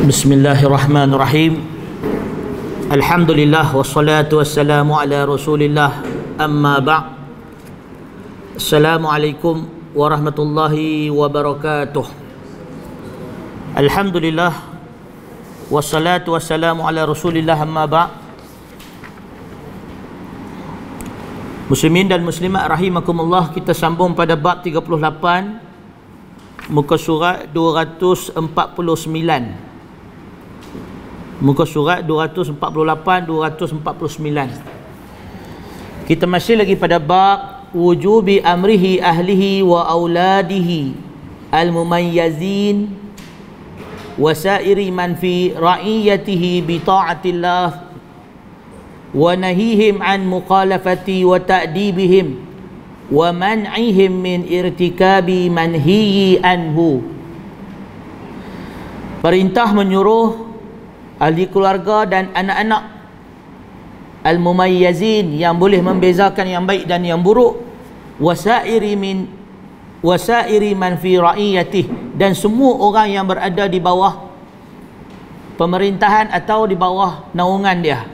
Bismillahirrahmanirrahim. Alhamdulillah wassalatu wassalamu ala Rasulillah, amma ba'. Assalamualaikum warahmatullahi wabarakatuh. Alhamdulillah wassalatu wassalamu ala Rasulillah, amma ba'. Muslimin dan muslimat rahimakumullah, kita sambung pada bab 38, muka surat 249. Muka surat 248-249. Kita masih lagi pada bab wujubi amrihi ahlihi wa auladihi al-mumayyazin wa sairi man fi ra'iyatihi bi ta'atillah wa nahihim an mukhalafati wa ta'dibihim wa man'ihim min irtikabi manhiyi anhu. Perintah menyuruh ahli keluarga dan anak-anak al-mumayyazin, yang boleh membezakan yang baik dan yang buruk, wasairi man fi ra'iyatih, dan semua orang yang berada di bawah pemerintahan atau di bawah naungan dia,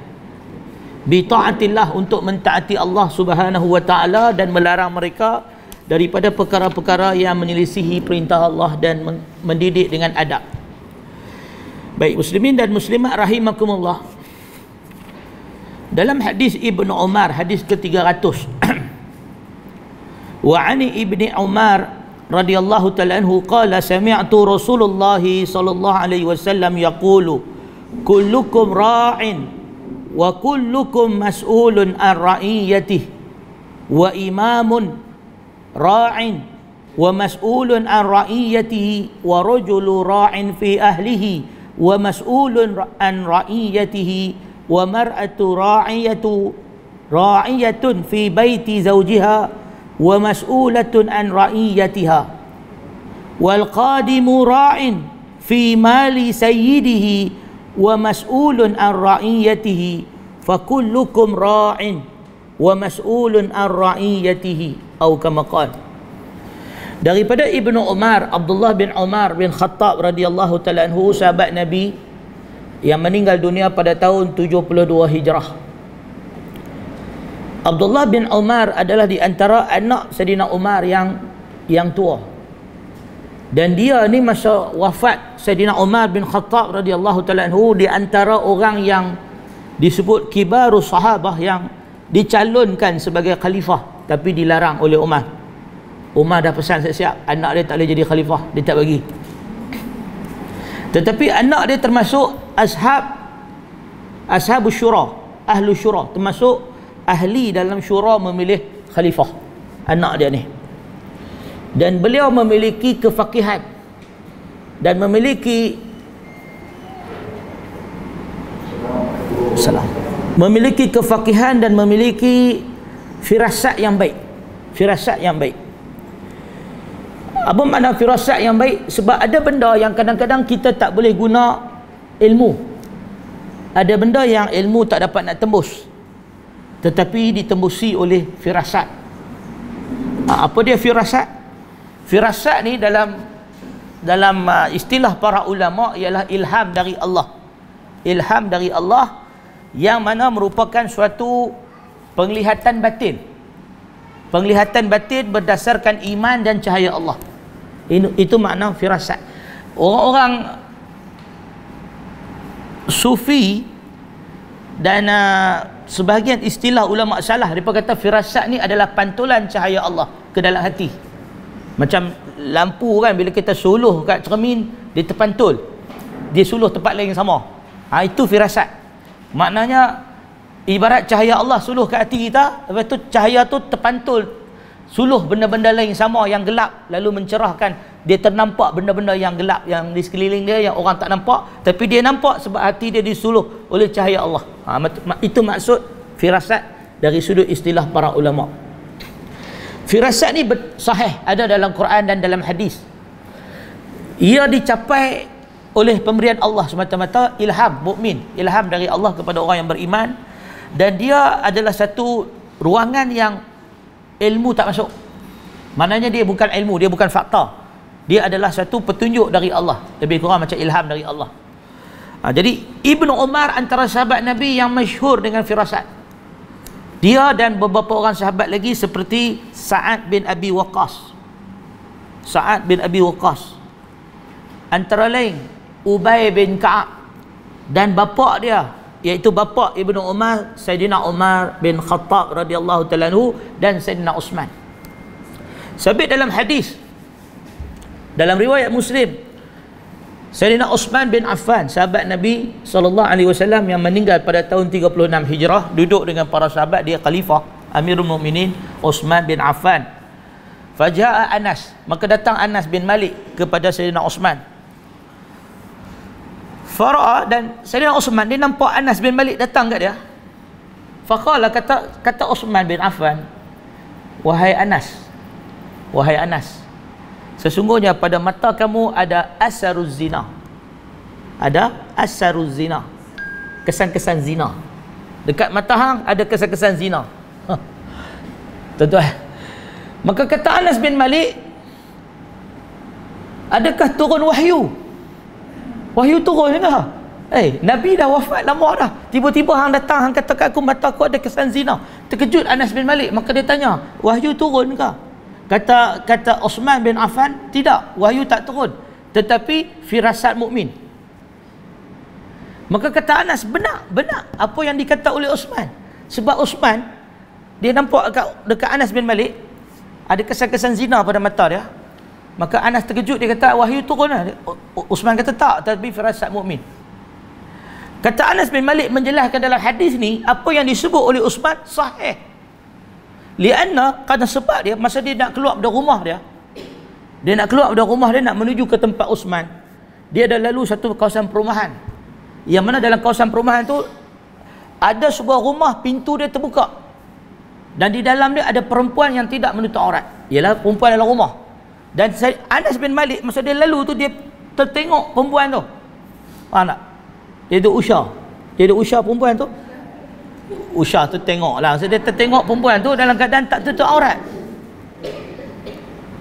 bi ta'atillah, untuk mentaati Allah Subhanahu wa taala dan melarang mereka daripada perkara-perkara yang menyelisihi perintah Allah dan mendidik dengan adab. Baik muslimin dan muslimat rahimakumullah, dalam hadis Ibnu Umar, hadis ke-300, wa ani Ibni Umar radhiyallahu ta'ala anhu qala sami'tu Rasulullah sallallahu alaihi wasallam yaqulu kullukum ra'in wa kullukum mas'ulun an ra'iyatihi wa imamun ra'in wa mas'ulun an ra'iyatihi wa rajulu ra'in fi ahlihi wa mas'ulun an ra'iyatihi wa mar'atu ra'iyatun fi baiti zawjiha wa mas'ulatun an ra'iyatiha wal qadimu ra'in fi mali sayyidihi wa mas'ulun an ra'iyatihi fa kullukum ra'in wa mas'ulun an ra'iyatihi, atau kama qala. Daripada Ibnu Umar, Abdullah bin Umar bin Khattab radhiyallahu ta'ala anhu, sahabat Nabi yang meninggal dunia pada tahun 72 Hijrah. Abdullah bin Umar adalah di antara anak Sayyidina Umar yang tua. Dan dia ni masa wafat Sayyidina Umar bin Khattab radhiyallahu ta'ala anhu, di antara orang yang disebut kibarus sahabah, yang dicalonkan sebagai khalifah tapi dilarang oleh Umar. Umar dah pesan siap-siap anak dia tak boleh jadi khalifah, dia tak bagi. Tetapi anak dia termasuk ashabus syura, ahlu syura, termasuk ahli dalam syura memilih khalifah, anak dia ni. Dan beliau memiliki kefaqihan dan memiliki kefaqihan dan memiliki firasat yang baik. Apa makna firasat yang baik? Sebab ada benda yang kadang-kadang kita tak boleh guna ilmu. Ada benda yang ilmu tak dapat nak tembus, tetapi ditembusi oleh firasat. Apa dia firasat? Firasat ni dalam istilah para ulama ialah ilham dari Allah. Ilham dari Allah yang mana merupakan suatu penglihatan batin. Penglihatan batin berdasarkan iman dan cahaya Allah. Itu makna firasat. Orang-orang sufi dan sebahagian istilah ulama salah, mereka kata firasat ni adalah pantulan cahaya Allah ke dalam hati. Macam lampu kan, bila kita suluh kat cermin, dia terpantul, dia suluh tempat lain sama. Itu firasat. Maknanya ibarat cahaya Allah suluh ke hati kita, lepas tu cahaya tu terpantul, suluh benda-benda lain sama yang gelap, lalu mencerahkan. Dia ternampak benda-benda yang gelap yang di sekeliling dia, yang orang tak nampak, tapi dia nampak sebab hati dia disuluh oleh cahaya Allah. Itu maksud firasat dari sudut istilah para ulama. Firasat ni sahih, ada dalam Quran dan dalam hadis. Ia dicapai oleh pemberian Allah semata-mata, ilham mukmin, ilham dari Allah kepada orang yang beriman. Dan dia adalah satu ruangan yang ilmu tak masuk. Maknanya dia bukan ilmu, dia bukan fakta. Dia adalah satu petunjuk dari Allah, lebih kurang macam ilham dari Allah. Jadi Ibnu Umar antara sahabat Nabi yang masyhur dengan firasat. Dia dan beberapa orang sahabat lagi seperti Sa'ad bin Abi Waqqas. Sa'ad bin Abi Waqqas. Antara lain Ubay bin Ka'ab dan bapa dia, iaitu bapa Ibnu Umar, Sayyidina Umar bin Khattab radhiyallahu ta'ala anhu, dan Sayyidina Uthman. Sabit dalam hadis, dalam riwayat Muslim, Sayyidina Uthman bin Affan, sahabat Nabi SAW yang meninggal pada tahun 36 Hijrah, duduk dengan para sahabat, dia khalifah Amirul Mukminin Uthman bin Affan. Faja'a Anas, maka datang Anas bin Malik kepada Sayyidina Uthman. Fara'a, dan Sayyidina Uthman, dia nampak Anas bin Malik datang kat dia. Faqala, kata Uthman bin Affan, wahai Anas, sesungguhnya pada mata kamu ada asaruz zina. Ada asaruz zina, kesan-kesan zina. Dekat mata hang ada kesan-kesan zina. Tuan-tuan, maka kata Anas bin Malik, adakah turun wahyu? Wahyu turun ke? Nabi dah wafat lama dah, tiba-tiba hang datang, hang kata kat aku mata aku ada kesan zina. Terkejut Anas bin Malik, maka dia tanya, wahyu turun ke? Kata Uthman bin Affan, tidak, wahyu tak turun, tetapi firasat mukmin. Maka kata Anas, benar apa yang dikata oleh Uthman. Sebab Uthman, dia nampak dekat Anas bin Malik ada kesan-kesan zina pada mata dia. Maka Anas terkejut, dia kata wahyu turun lah. Uthman kata tak, tetapi firasat mukmin. Kata Anas bin Malik menjelaskan dalam hadis ni, apa yang disebut oleh Uthman sahih. Lianna, kerana sebab dia masa dia nak keluar dari rumah dia, nak menuju ke tempat Uthman, dia dah lalu satu kawasan perumahan, yang mana dalam kawasan perumahan tu ada sebuah rumah, pintu dia terbuka, dan di dalam dia ada perempuan yang tidak menutup aurat, ialah perempuan dalam rumah. Dan Anas bin Malik masa dia lalu tu, dia tertengok perempuan tu. Faham tak? Dia tu Usha perempuan tu. Usha tu tengok lah, dia tertengok perempuan tu dalam keadaan tak tutup aurat.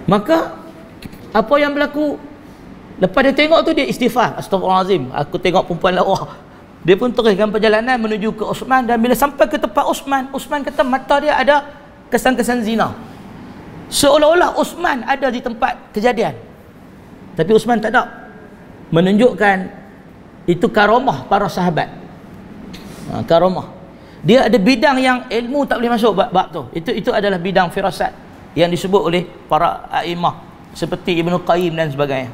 Maka apa yang berlaku lepas dia tengok tu, dia istighfar, astagfirullahalazim, aku tengok perempuan lawa. Dia pun teruskan perjalanan menuju ke Uthman, dan bila sampai ke tempat Uthman kata mata dia ada kesan-kesan zina, seolah-olah Uthman ada di tempat kejadian, tapi Uthman tak ada. Menunjukkan itu karamah para sahabat. Karamah. Dia ada bidang yang ilmu tak boleh masuk bab tu. Itu adalah bidang firasat yang disebut oleh para a'imah seperti Ibnu Qayyim dan sebagainya.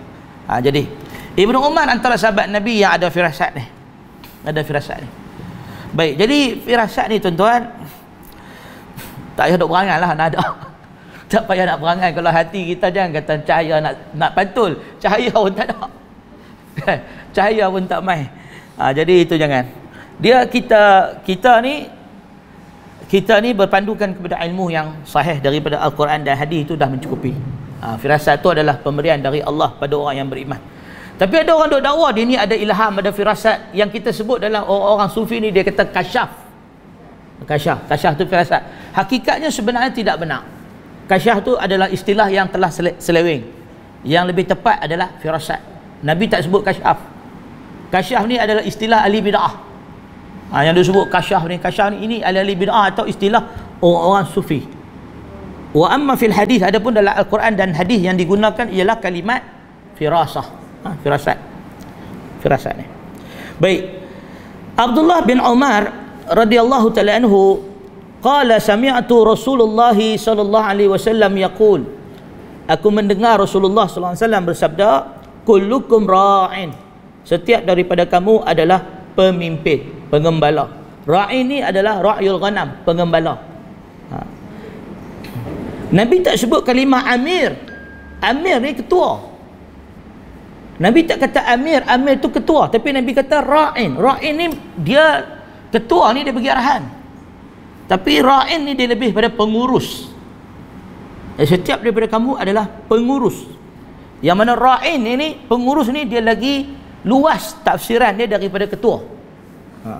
Jadi Ibnu Umar antara sahabat Nabi yang ada firasat ni. Baik, jadi firasat ni tuan-tuan, tak payah nak berangan lah, nak ada. Tak payah nak berangan. Kalau hati kita jangan kata cahaya nak pantul, cahaya pun tak ada. Cahaya pun tak main. Jadi itu jangan. Kita ni berpandukan kepada ilmu yang sahih daripada Al-Quran dan hadis, itu dah mencukupi. Firasat itu adalah pemberian dari Allah pada orang yang beriman. Tapi ada orang duk dakwa dia ni ada ilham, ada firasat, yang kita sebut dalam orang sufi ni, dia kata kasyaf tu firasat. Hakikatnya sebenarnya tidak benar. Kasyaf tu adalah istilah yang telah seleweng. Yang lebih tepat adalah firasat. Nabi tak sebut kasyaf. Kasyaf ni adalah istilah ahli bid'ah. Yang disebut kasyaf ni ini ahli bid'ah atau istilah orang sufi. Wa amma fil hadis, adapun dalam Al-Quran dan hadis yang digunakan ialah kalimat firasah. Firasat ni. Baik. Abdullah bin Umar radhiyallahu ta'ala anhu qala sami'tu Rasulullah sallallahu alaihi wasallam yaqul, aku mendengar Rasulullah sallallahu alaihi wasallam bersabda, kullukum ra'in, setiap daripada kamu adalah pemimpin, pengembala. Ra'in ni adalah ra'yul ghanam, pengembala. Nabi tak sebut kalimah amir. Amir ni ketua. Nabi tak kata amir tu ketua, tapi Nabi kata ra'in. Ra'in ni dia ketua ni, dia bagi arahan. Tapi ra'in ni dia lebih pada pengurus. Setiap daripada kamu adalah pengurus. Yang mana ra'in ini, pengurus ni, dia lagi luas tafsiran dia daripada ketua.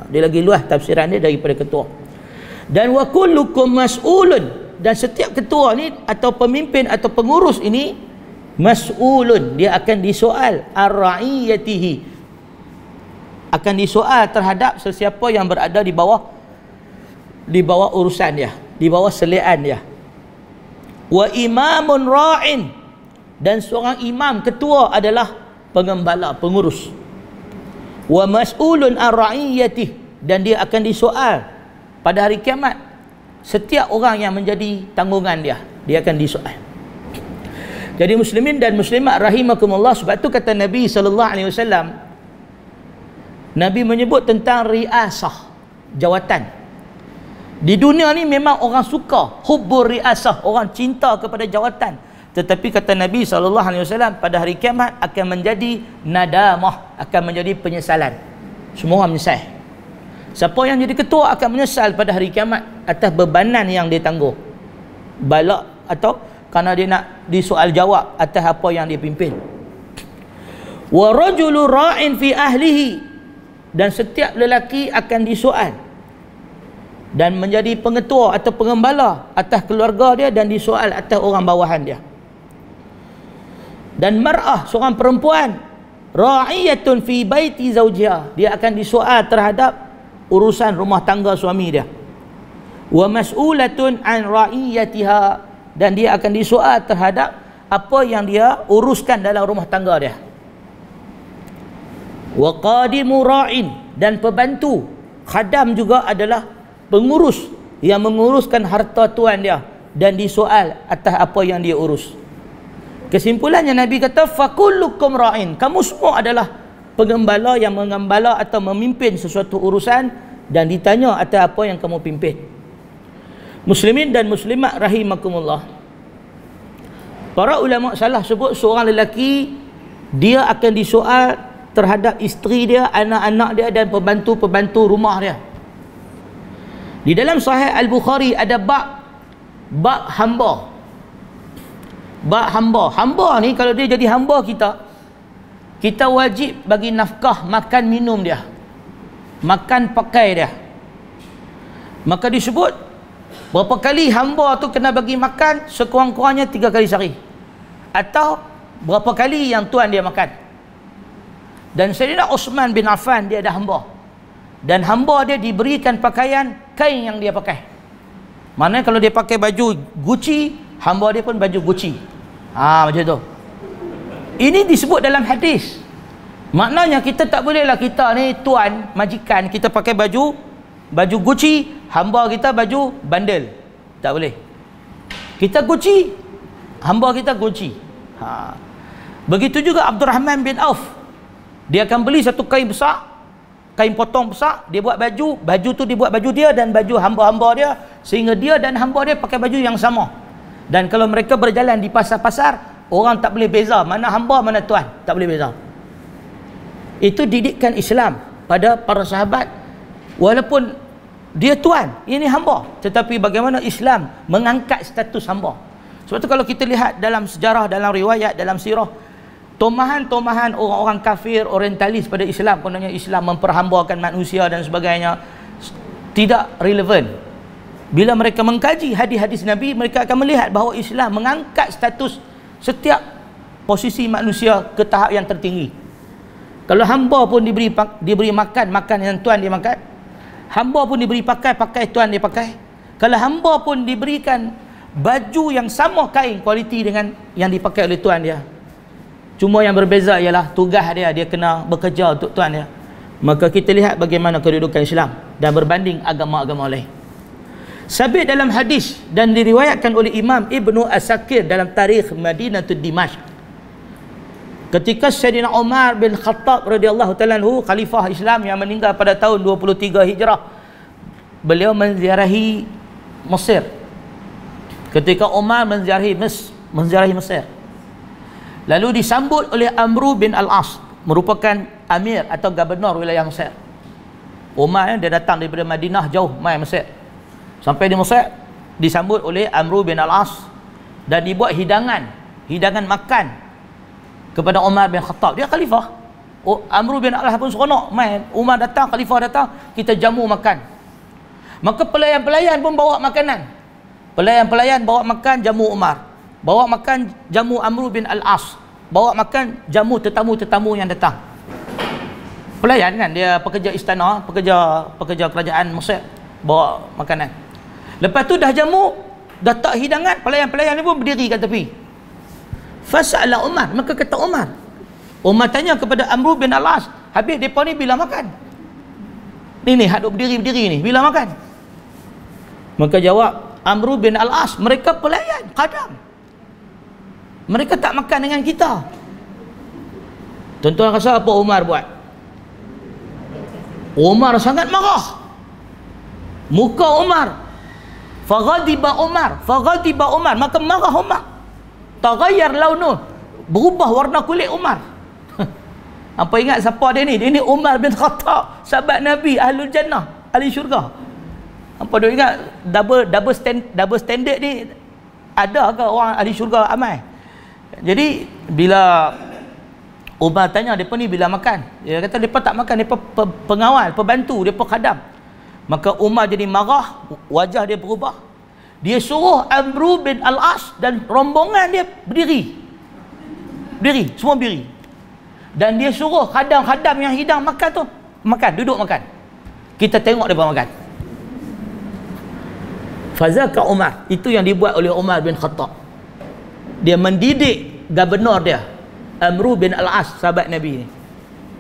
Dia lagi luas tafsiran dia daripada ketua. Dan wa kullukum mas'ulun, dan setiap ketua ni atau pemimpin atau pengurus ini mas'ulun, dia akan disoal ar-ra'iyatihi, akan disoal terhadap sesiapa yang berada di bawah urusan dia, di bawah selian dia. Wa imamun ra'in, dan seorang imam ketua adalah pengembala, pengurus. Wa mas'ulun an ra'iyatih, dan dia akan disoal pada hari kiamat. Setiap orang yang menjadi tanggungan dia akan disoal. Jadi muslimin dan muslimat rahimakumullah, sebab tu kata Nabi SAW, Nabi menyebut tentang riasah, jawatan. Di dunia ni memang orang suka hubbur riasah, orang cinta kepada jawatan. Tetapi kata Nabi SAW, pada hari kiamat akan menjadi nadamah, akan menjadi penyesalan. Semua orang menyesal. Siapa yang jadi ketua akan menyesal pada hari kiamat atas bebanan yang dia tangguh, balak atau kerana dia nak disoal jawab atas apa yang dia pimpin. Wa rajulu ra'in fi ahlihi, dan setiap lelaki akan disoal dan menjadi pengetua atau pengembala atas keluarga dia, dan disoal atas orang bawahan dia. Dan mar'ah, seorang perempuan, ra'iyatun fi baiti zawjiha, dia akan disoal terhadap urusan rumah tangga suami dia. Wa mas'ulatun an ra'iyatiha, dan dia akan disoal terhadap apa yang dia uruskan dalam rumah tangga dia. Wa qadimu ra'in, dan pembantu, khadam juga adalah pengurus yang menguruskan harta tuan dia, dan disoal atas apa yang dia urus. Kesimpulannya Nabi kata fakullukum ra'in, kamu semua adalah pengembala yang mengembala atau memimpin sesuatu urusan, dan ditanya atas apa yang kamu pimpin. Muslimin dan muslimat rahimakumullah, para ulama salah sebut seorang lelaki dia akan disoal terhadap isteri dia, anak-anak dia, dan pembantu-pembantu rumah dia. Di dalam Sahih Al-Bukhari ada bab hamba. Bab hamba. Hamba ni kalau dia jadi hamba kita wajib bagi nafkah makan minum dia, makan pakai dia. Maka disebut berapa kali hamba tu kena bagi makan, sekurang-kurangnya 3 kali sehari, atau berapa kali yang tuan dia makan. Dan Sayyidina Uthman bin Affan dia ada hamba, dan hamba dia diberikan pakaian kain yang dia pakai. Maknanya kalau dia pakai baju Gucci, hamba dia pun baju Gucci. Macam tu. Ini disebut dalam hadis. Maknanya kita tak bolehlah, kita ni tuan majikan, kita pakai baju Gucci, hamba kita baju bandel. Tak boleh. Kita Gucci, hamba kita Gucci. Begitu juga Abdurrahman bin Auf, dia akan beli satu kain besar, kain potong besar, dia buat baju tu dibuat baju dia dan baju hamba-hamba dia, sehingga dia dan hamba dia pakai baju yang sama. Dan kalau mereka berjalan di pasar-pasar, orang tak boleh beza mana hamba mana tuan, tak boleh beza. Itu didikan Islam pada para sahabat. Walaupun dia tuan, ini hamba, tetapi bagaimana Islam mengangkat status hamba. Sebab tu kalau kita lihat dalam sejarah, dalam riwayat, dalam sirah, tomahan-tomahan orang-orang kafir orientalis pada Islam, kononnya Islam memperhambakan manusia dan sebagainya, tidak relevan. Bila mereka mengkaji hadis-hadis Nabi, mereka akan melihat bahawa Islam mengangkat status setiap posisi manusia ke tahap yang tertinggi. Kalau hamba pun diberi makan yang tuan dia makan, hamba pun diberi pakai tuan dia pakai. Kalau hamba pun diberikan baju yang sama kain kualiti dengan yang dipakai oleh tuan dia, cuma yang berbeza ialah tugas dia kena bekerja untuk tuan dia. Maka kita lihat bagaimana kedudukan Islam dan berbanding agama-agama lain. Sabit dalam hadis dan diriwayatkan oleh Imam Ibnu Asakir dalam Tarikh Madinatul Dimashq, ketika Sayyidina Umar bin Khattab radhiyallahu ta'ala anhu, khalifah Islam yang meninggal pada tahun 23 Hijrah, beliau menziarahi Mesir. Ketika Umar menziarahi Mesir, lalu disambut oleh Amru bin Al-As, merupakan amir atau gubernur wilayah Mesir. Umar dia datang daripada Madinah jauh mai Mesir. Sampai di Mesir disambut oleh Amru bin Al-As dan dibuat hidangan makan kepada Umar bin Khattab. Dia khalifah. Amru bin Al-As pun seronok main. Umar datang, khalifah datang, kita jamu makan. Maka pelayan-pelayan pun bawa makanan. Pelayan-pelayan bawa makan jamu Umar, bawa makan jamu Amru bin Al-As, bawa makan jamu tetamu-tetamu yang datang. pelayan kan, dia pekerja istana, pekerja kerajaan Mesir, bawa makanan. Lepas tu dah jamu, dah tak hidangan, pelayan-pelayan ni pun berdiri kat tepi. Fasa'ala Umar, maka kata Umar tanya kepada Amr bin Al-As, habis depa ni bila makan? Ni hadap berdiri ni, bila makan? Maka jawab Amr bin Al-As, mereka pelayan, khadam. Mereka tak makan dengan kita. Tuan-tuan rasa apa Umar buat? Umar sangat marah. Muka Umar, faghadiba Umar, maka marah Umar. Taghayyar launuh, berubah warna kulit Umar. Apa ingat siapa dia ni? Dia ni Umar bin Khattab, sahabat Nabi, ahlul jannah, ahli syurga. Apa dia ingat double standard ni ada ke orang ahli syurga amai? Jadi bila Umar tanya depa ni bila makan, dia kata depa tak makan, depa pengawal, pembantu, depa khadam. Maka Umar jadi marah, wajah dia berubah. Dia suruh Amr bin Al-As dan rombongan dia berdiri, semua berdiri. Dan dia suruh khadam-khadam yang hidang makan tu makan, duduk makan. Kita tengok depa makan. Fazaka Umar, itu yang dibuat oleh Umar bin Khattab. Dia mendidik gubernur dia, Amr bin Al-As, sahabat Nabi ni.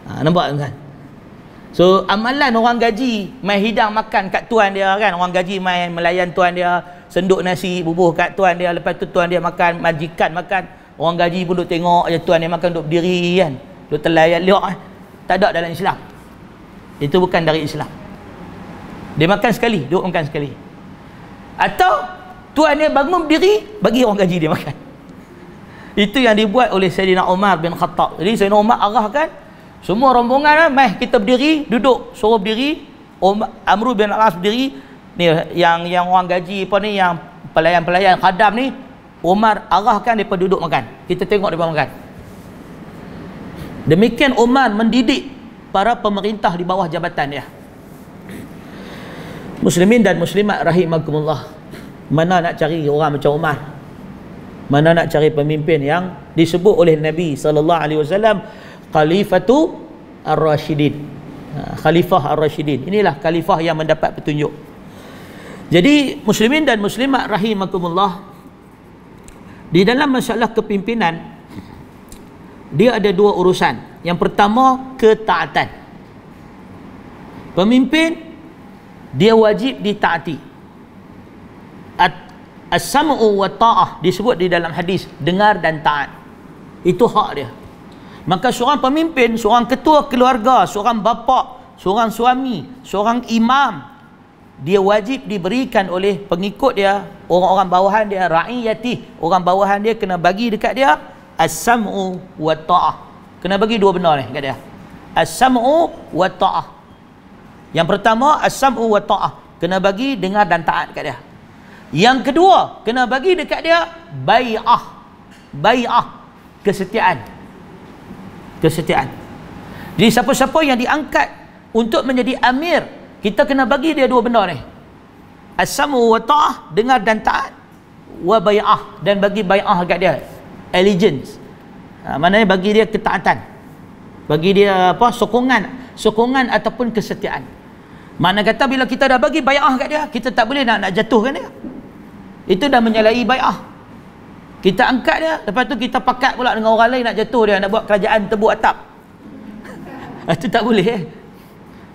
Nampak kan? So amalan orang gaji mai hidang makan kat tuan dia kan, orang gaji mai melayan tuan dia, senduk nasi bubuh kat tuan dia, lepas tu tuan dia makan, majikan makan, orang gaji pun duk tengok je tuan dia makan, duk berdiri kan, duk terlayan liok. Tak ada dalam Islam. Itu bukan dari Islam. Dia makan sekali, duduk makan sekali. Atau tuan dia bangun berdiri, bagi orang gaji dia makan. Itu yang dibuat oleh Sayyidina Umar bin Khattab. Jadi Sayyidina Umar arahkan semua rombongan, meh kita berdiri, duduk, suruh berdiri. Amr bin Al-As berdiri. Ni yang orang gaji apa ni, yang pelayan-pelayan khadam ni, Umar arahkan depa duduk makan. Kita tengok depa makan. Demikian Umar mendidik para pemerintah di bawah jabatan dia. Muslimin dan muslimat rahimakumullah. Mana nak cari orang macam Umar? Mana nak cari pemimpin yang disebut oleh Nabi sallallahu alaihi wasallam Khalifatu Ar-Rashidin. Khalifah Ar-Rashidin. Inilah khalifah yang mendapat petunjuk. Jadi muslimin dan muslimat rahimakumullah, di dalam masalah kepimpinan dia ada dua urusan. Yang pertama, ketaatan. Pemimpin dia wajib ditaati. As-sam'u wa ta'ah disebut di dalam hadis, dengar dan taat. Itu hak dia. Maka seorang pemimpin, seorang ketua keluarga, seorang bapa, seorang suami, seorang imam, dia wajib diberikan oleh pengikut dia, orang-orang bawahan dia, ra'iyati, orang bawahan dia kena bagi dekat dia as-sam'u wa ta'ah. Kena bagi dua benda ni dekat dia. As-sam'u wa ta'ah. Yang pertama, as-sam'u wa ta'ah, kena bagi dengar dan taat dekat dia. Yang kedua, kena bagi dekat dia bai'ah, kesetiaan. Jadi siapa-siapa yang diangkat untuk menjadi amir, kita kena bagi dia dua benda ni. As-sam'u wa ta'ah, dengar dan taat, wa bai'ah, dan bagi bai'ah dekat dia, allegiance. Maknanya bagi dia ketaatan, bagi dia apa, sokongan ataupun kesetiaan. Mana kata bila kita dah bagi bai'ah kat dia, kita tak boleh nak jatuhkan dia. Itu dah menyalahi bai'ah. Kita angkat dia, lepas tu kita pakat pula dengan orang lain nak jatuh dia, nak buat kerajaan tebuk atap. Itu tak boleh.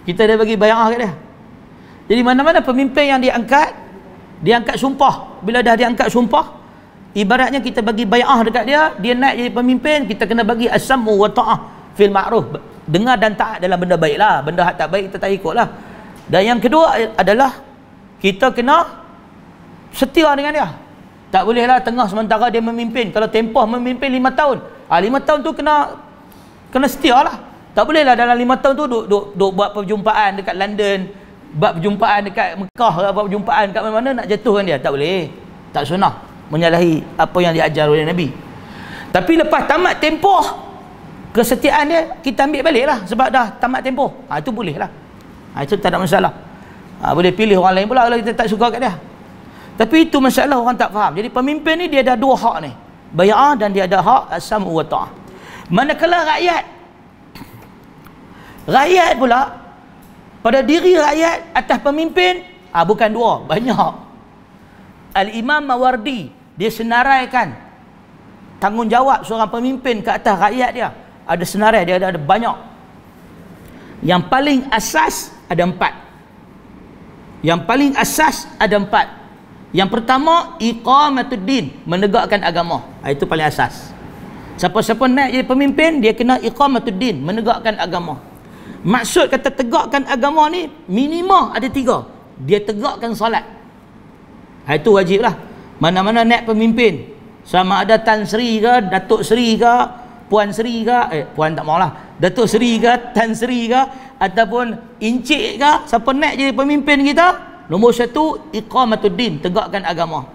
Kita dah bagi bai'ah kat dia. Jadi mana-mana pemimpin yang diangkat sumpah. Bila dah diangkat sumpah, ibaratnya kita bagi bai'ah dekat dia, dia naik jadi pemimpin, kita kena bagi as-sam'u wa ta'ah fil ma'ruf, dengar dan taat dalam benda baik lah. Benda hak tak baik kita tak ikut lah. Dan yang kedua adalah kita kena setia dengan dia. Tak bolehlah tengah sementara dia memimpin, kalau tempoh memimpin 5 tahun, 5 tahun tu kena setia lah. Tak bolehlah dalam 5 tahun tu duk buat perjumpaan dekat London, buat perjumpaan dekat Mekah, buat perjumpaan kat mana-mana nak jatuhkan dia. Tak boleh, tak sunnah, menyalahi apa yang diajar oleh Nabi. Tapi lepas tamat tempoh kesetiaan dia, kita ambil balik lah, sebab dah tamat tempoh. Itu boleh lah. Itu tak ada masalah. Boleh pilih orang lain pula kalau kita tak suka kat dia. Tapi itu masalah orang tak faham. Jadi pemimpin ni dia ada dua hak ni, bai'ah, dan dia ada hak as-sam'u wa ta'ah. Manakala rakyat Rakyat pula, pada diri rakyat atas pemimpin, bukan dua, banyak. Al-Imam Mawardi, dia senaraikan tanggungjawab seorang pemimpin ke atas rakyat dia. Ada senarai, dia ada banyak. Yang paling asas ada 4. Yang paling asas ada 4. Yang pertama, iqamatuddin, menegakkan agama. Itu paling asas. Siapa-siapa naik jadi pemimpin, dia kena iqamatuddin, menegakkan agama. Maksud kata tegakkan agama ni, minimum ada 3. Dia tegakkan solat. Itu wajib lah. Mana-mana naik pemimpin, sama ada Tan Sri ke, Datuk Sri ke, Puan Sri ke, Puan tak maulah, Datuk Sri ke, Tan Sri ke, ataupun Encik ke, siapa naik jadi pemimpin kita, nombor 1, iqamatuddin, tegakkan agama.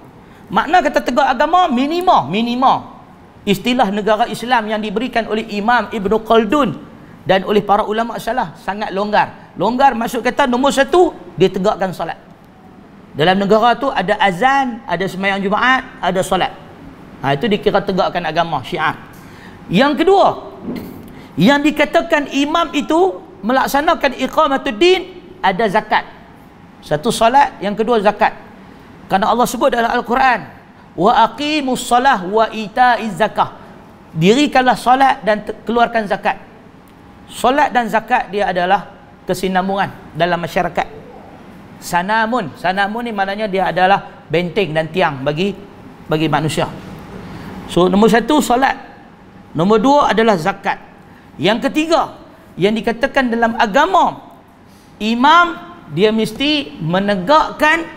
Makna kata tegak agama, minimum. Istilah negara Islam yang diberikan oleh Imam Ibn Khaldun dan oleh para ulama salah sangat longgar. Longgar maksud kata nombor 1, dia tegakkan solat. Dalam negara tu ada azan, ada sembahyang Jumaat, ada solat. Itu dikira tegakkan agama Syiah. Yang kedua, yang dikatakan imam itu melaksanakan iqamatuddin, ada zakat. Satu solat, yang kedua zakat. Karena Allah sebut dalam Al-Quran, wa aqimus salah wa itaiz zakah. Dirikanlah solat dan keluarkan zakat. Solat dan zakat dia adalah kesinambungan dalam masyarakat. Sanamun ni maknanya dia adalah benteng dan tiang bagi manusia. So nombor 1 solat, nombor 2 adalah zakat. Yang ketiga, yang dikatakan dalam agama, imam dia mesti menegakkan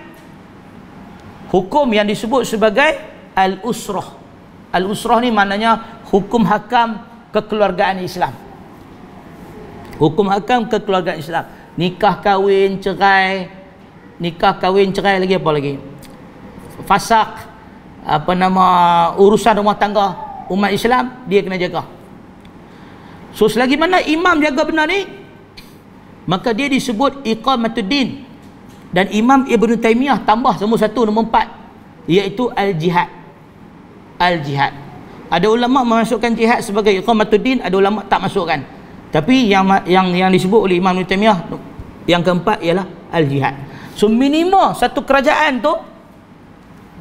hukum yang disebut sebagai al-usrah. Al-usrah ni maknanya hukum hakam kekeluargaan Islam. Hukum hakam kekeluargaan Islam. Nikah kahwin cerai lagi apa lagi? Fasak, urusan rumah tangga umat Islam dia kena jaga. So selagi mana imam jaga benar ni, maka dia disebut iqamatuddin. Dan Imam Ibn Taymiyah tambah nombor 1, nombor 4, iaitu al-jihad. Al-jihad. Ada ulama memasukkan jihad sebagai iqamatuddin, ada ulama tak masukkan. Tapi yang disebut oleh Imam Ibn Taymiyah yang keempat ialah al-jihad. So minimum satu kerajaan tu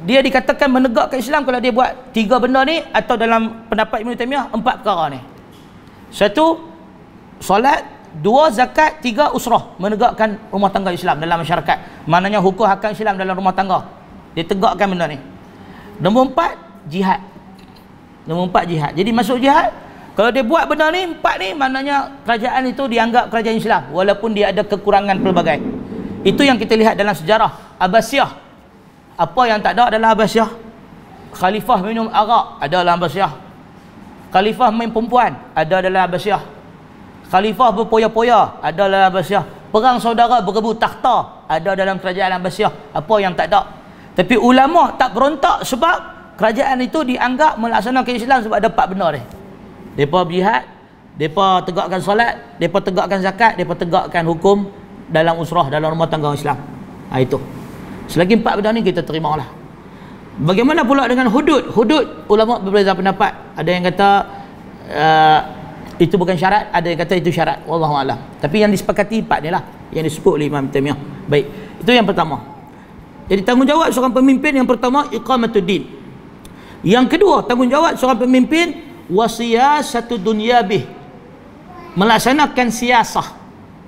dia dikatakan menegakkan Islam kalau dia buat 3 benda ni, atau dalam pendapat Ibn Taymiyah 4 perkara ni. 1, solat, 2, zakat, 3, usrah, menegakkan rumah tangga Islam dalam masyarakat. Maknanya hukum hakam Islam dalam rumah tangga, dia tegakkan benda ni. Nombor 4, jihad. Nombor 4, jihad. Jadi masuk jihad, kalau dia buat benda ni 4 ni, maknanya kerajaan itu dianggap kerajaan Islam walaupun dia ada kekurangan pelbagai. Itu yang kita lihat dalam sejarah Abbasiyah. Apa yang tak ada dalam Abbasiyah? Khalifah minum arak ada dalam Abbasiyah. Khalifah main perempuan ada dalam Abbasiyah. Khalifah berpoya-poya ada dalam Abbasiyah. Perang saudara berebut takhta ada dalam kerajaan Abbasiyah. Apa yang tak ada? Tapi ulama tak berontak sebab kerajaan itu dianggap melaksanakan Islam sebab ada 4 benda ni. Depa berjihad, depa tegakkan solat, depa tegakkan zakat, depa tegakkan hukum dalam usrah dalam rumah tangga Islam. Itu. Selagi 4 benda ni kita terimalah. Bagaimana pula dengan hudud? Hudud ulama berbeza pendapat. Ada yang kata itu bukan syarat, ada yang kata itu syarat. Wallahu a'lam. Tapi yang disepakati 4 ni lah yang disebut oleh Imam Taymiyah. Baik, itu yang pertama. Jadi tanggungjawab seorang pemimpin yang pertama iqamatuddin. Yang kedua, tanggungjawab seorang pemimpin wasiyasatu dunyabih, melaksanakan siasah,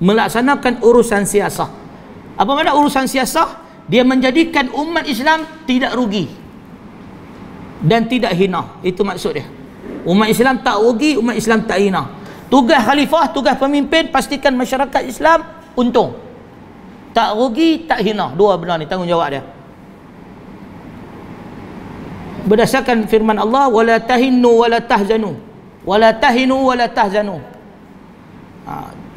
melaksanakan urusan siasah. Apa makna urusan siasah? Dia menjadikan umat Islam tidak rugi dan tidak hina. Itu maksud dia. Umat Islam tak rugi, umat Islam tak hina. Tugas khalifah, tugas pemimpin, pastikan masyarakat Islam untung. Tak rugi, tak hina. 2 benda ni tanggungjawab dia. Berdasarkan firman Allah, wala tahinnu wala tahzanu. Wala tahinu wala tahzanu.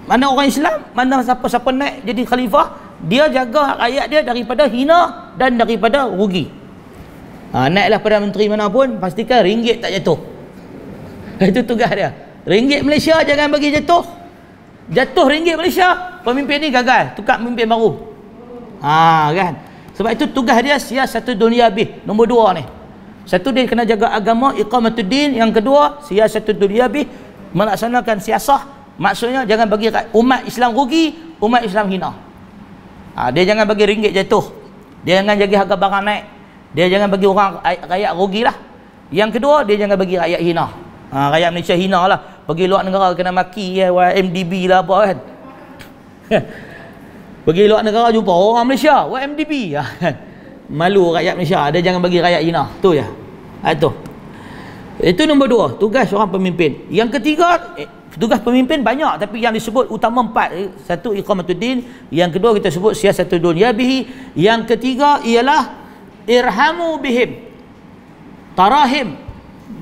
Mana orang Islam, mana siapa-siapa naik jadi khalifah, dia jaga rakyat dia daripada hina dan daripada rugi. Naiklah Perdana Menteri mana pun, pastikan ringgit tak jatuh. Itu tugas dia. Ringgit Malaysia jangan bagi jatuh. Jatuh ringgit Malaysia, pemimpin ni gagal, tukar pemimpin baru. Kan? Sebab itu tugas dia siasatu dunyabih. Nombor 2 ni. Satu, dia kena jaga agama, iqamatuddin. Yang kedua, siasatu dunyabih, melaksanakan siasah Maksudnya jangan bagi umat Islam rugi, umat Islam hina. Dia jangan bagi ringgit jatuh, dia jangan bagi harga barang naik, dia jangan bagi orang rakyat rugilah. Yang kedua, dia jangan bagi rakyat hina. Rakyat Malaysia hina lah, pergi luar negara kena maki YMDB lah apa kan. Pergi luar negara jumpa orang Malaysia YMDB kan. Malu rakyat Malaysia, dia jangan bagi rakyat hina. Tu ya. Itu nombor 2, tugas seorang pemimpin. Yang ketiga, tugas pemimpin banyak, tapi yang disebut utama 4. Satu, iqamatuddin. Yang kedua kita sebut siyasatud dunya bihi. Yang ketiga ialah irhamu bihim, tarahim,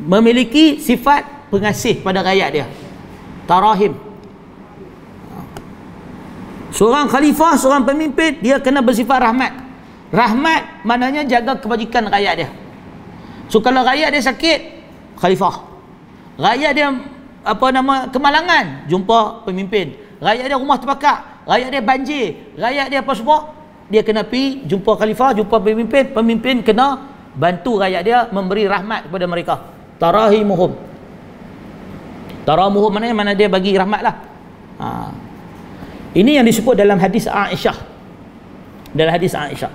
memiliki sifat pengasih pada rakyat dia. Tarahim. Seorang khalifah, seorang pemimpin, dia kena bersifat rahmat. Rahmat maknanya jaga kebajikan rakyat dia. So kalau rakyat dia sakit, khalifah. Rakyat dia kemalangan, jumpa pemimpin. Rakyat dia rumah terbakar, rakyat dia banjir, rakyat dia apa semua, dia kena pergi jumpa khalifah, jumpa pemimpin. Pemimpin kena bantu rakyat dia, memberi rahmat kepada mereka. Tarahimuhum. Taramuhum mana dia bagi rahmat lah. Ini yang disebut dalam hadis Aisyah. Dalam hadis Aisyah.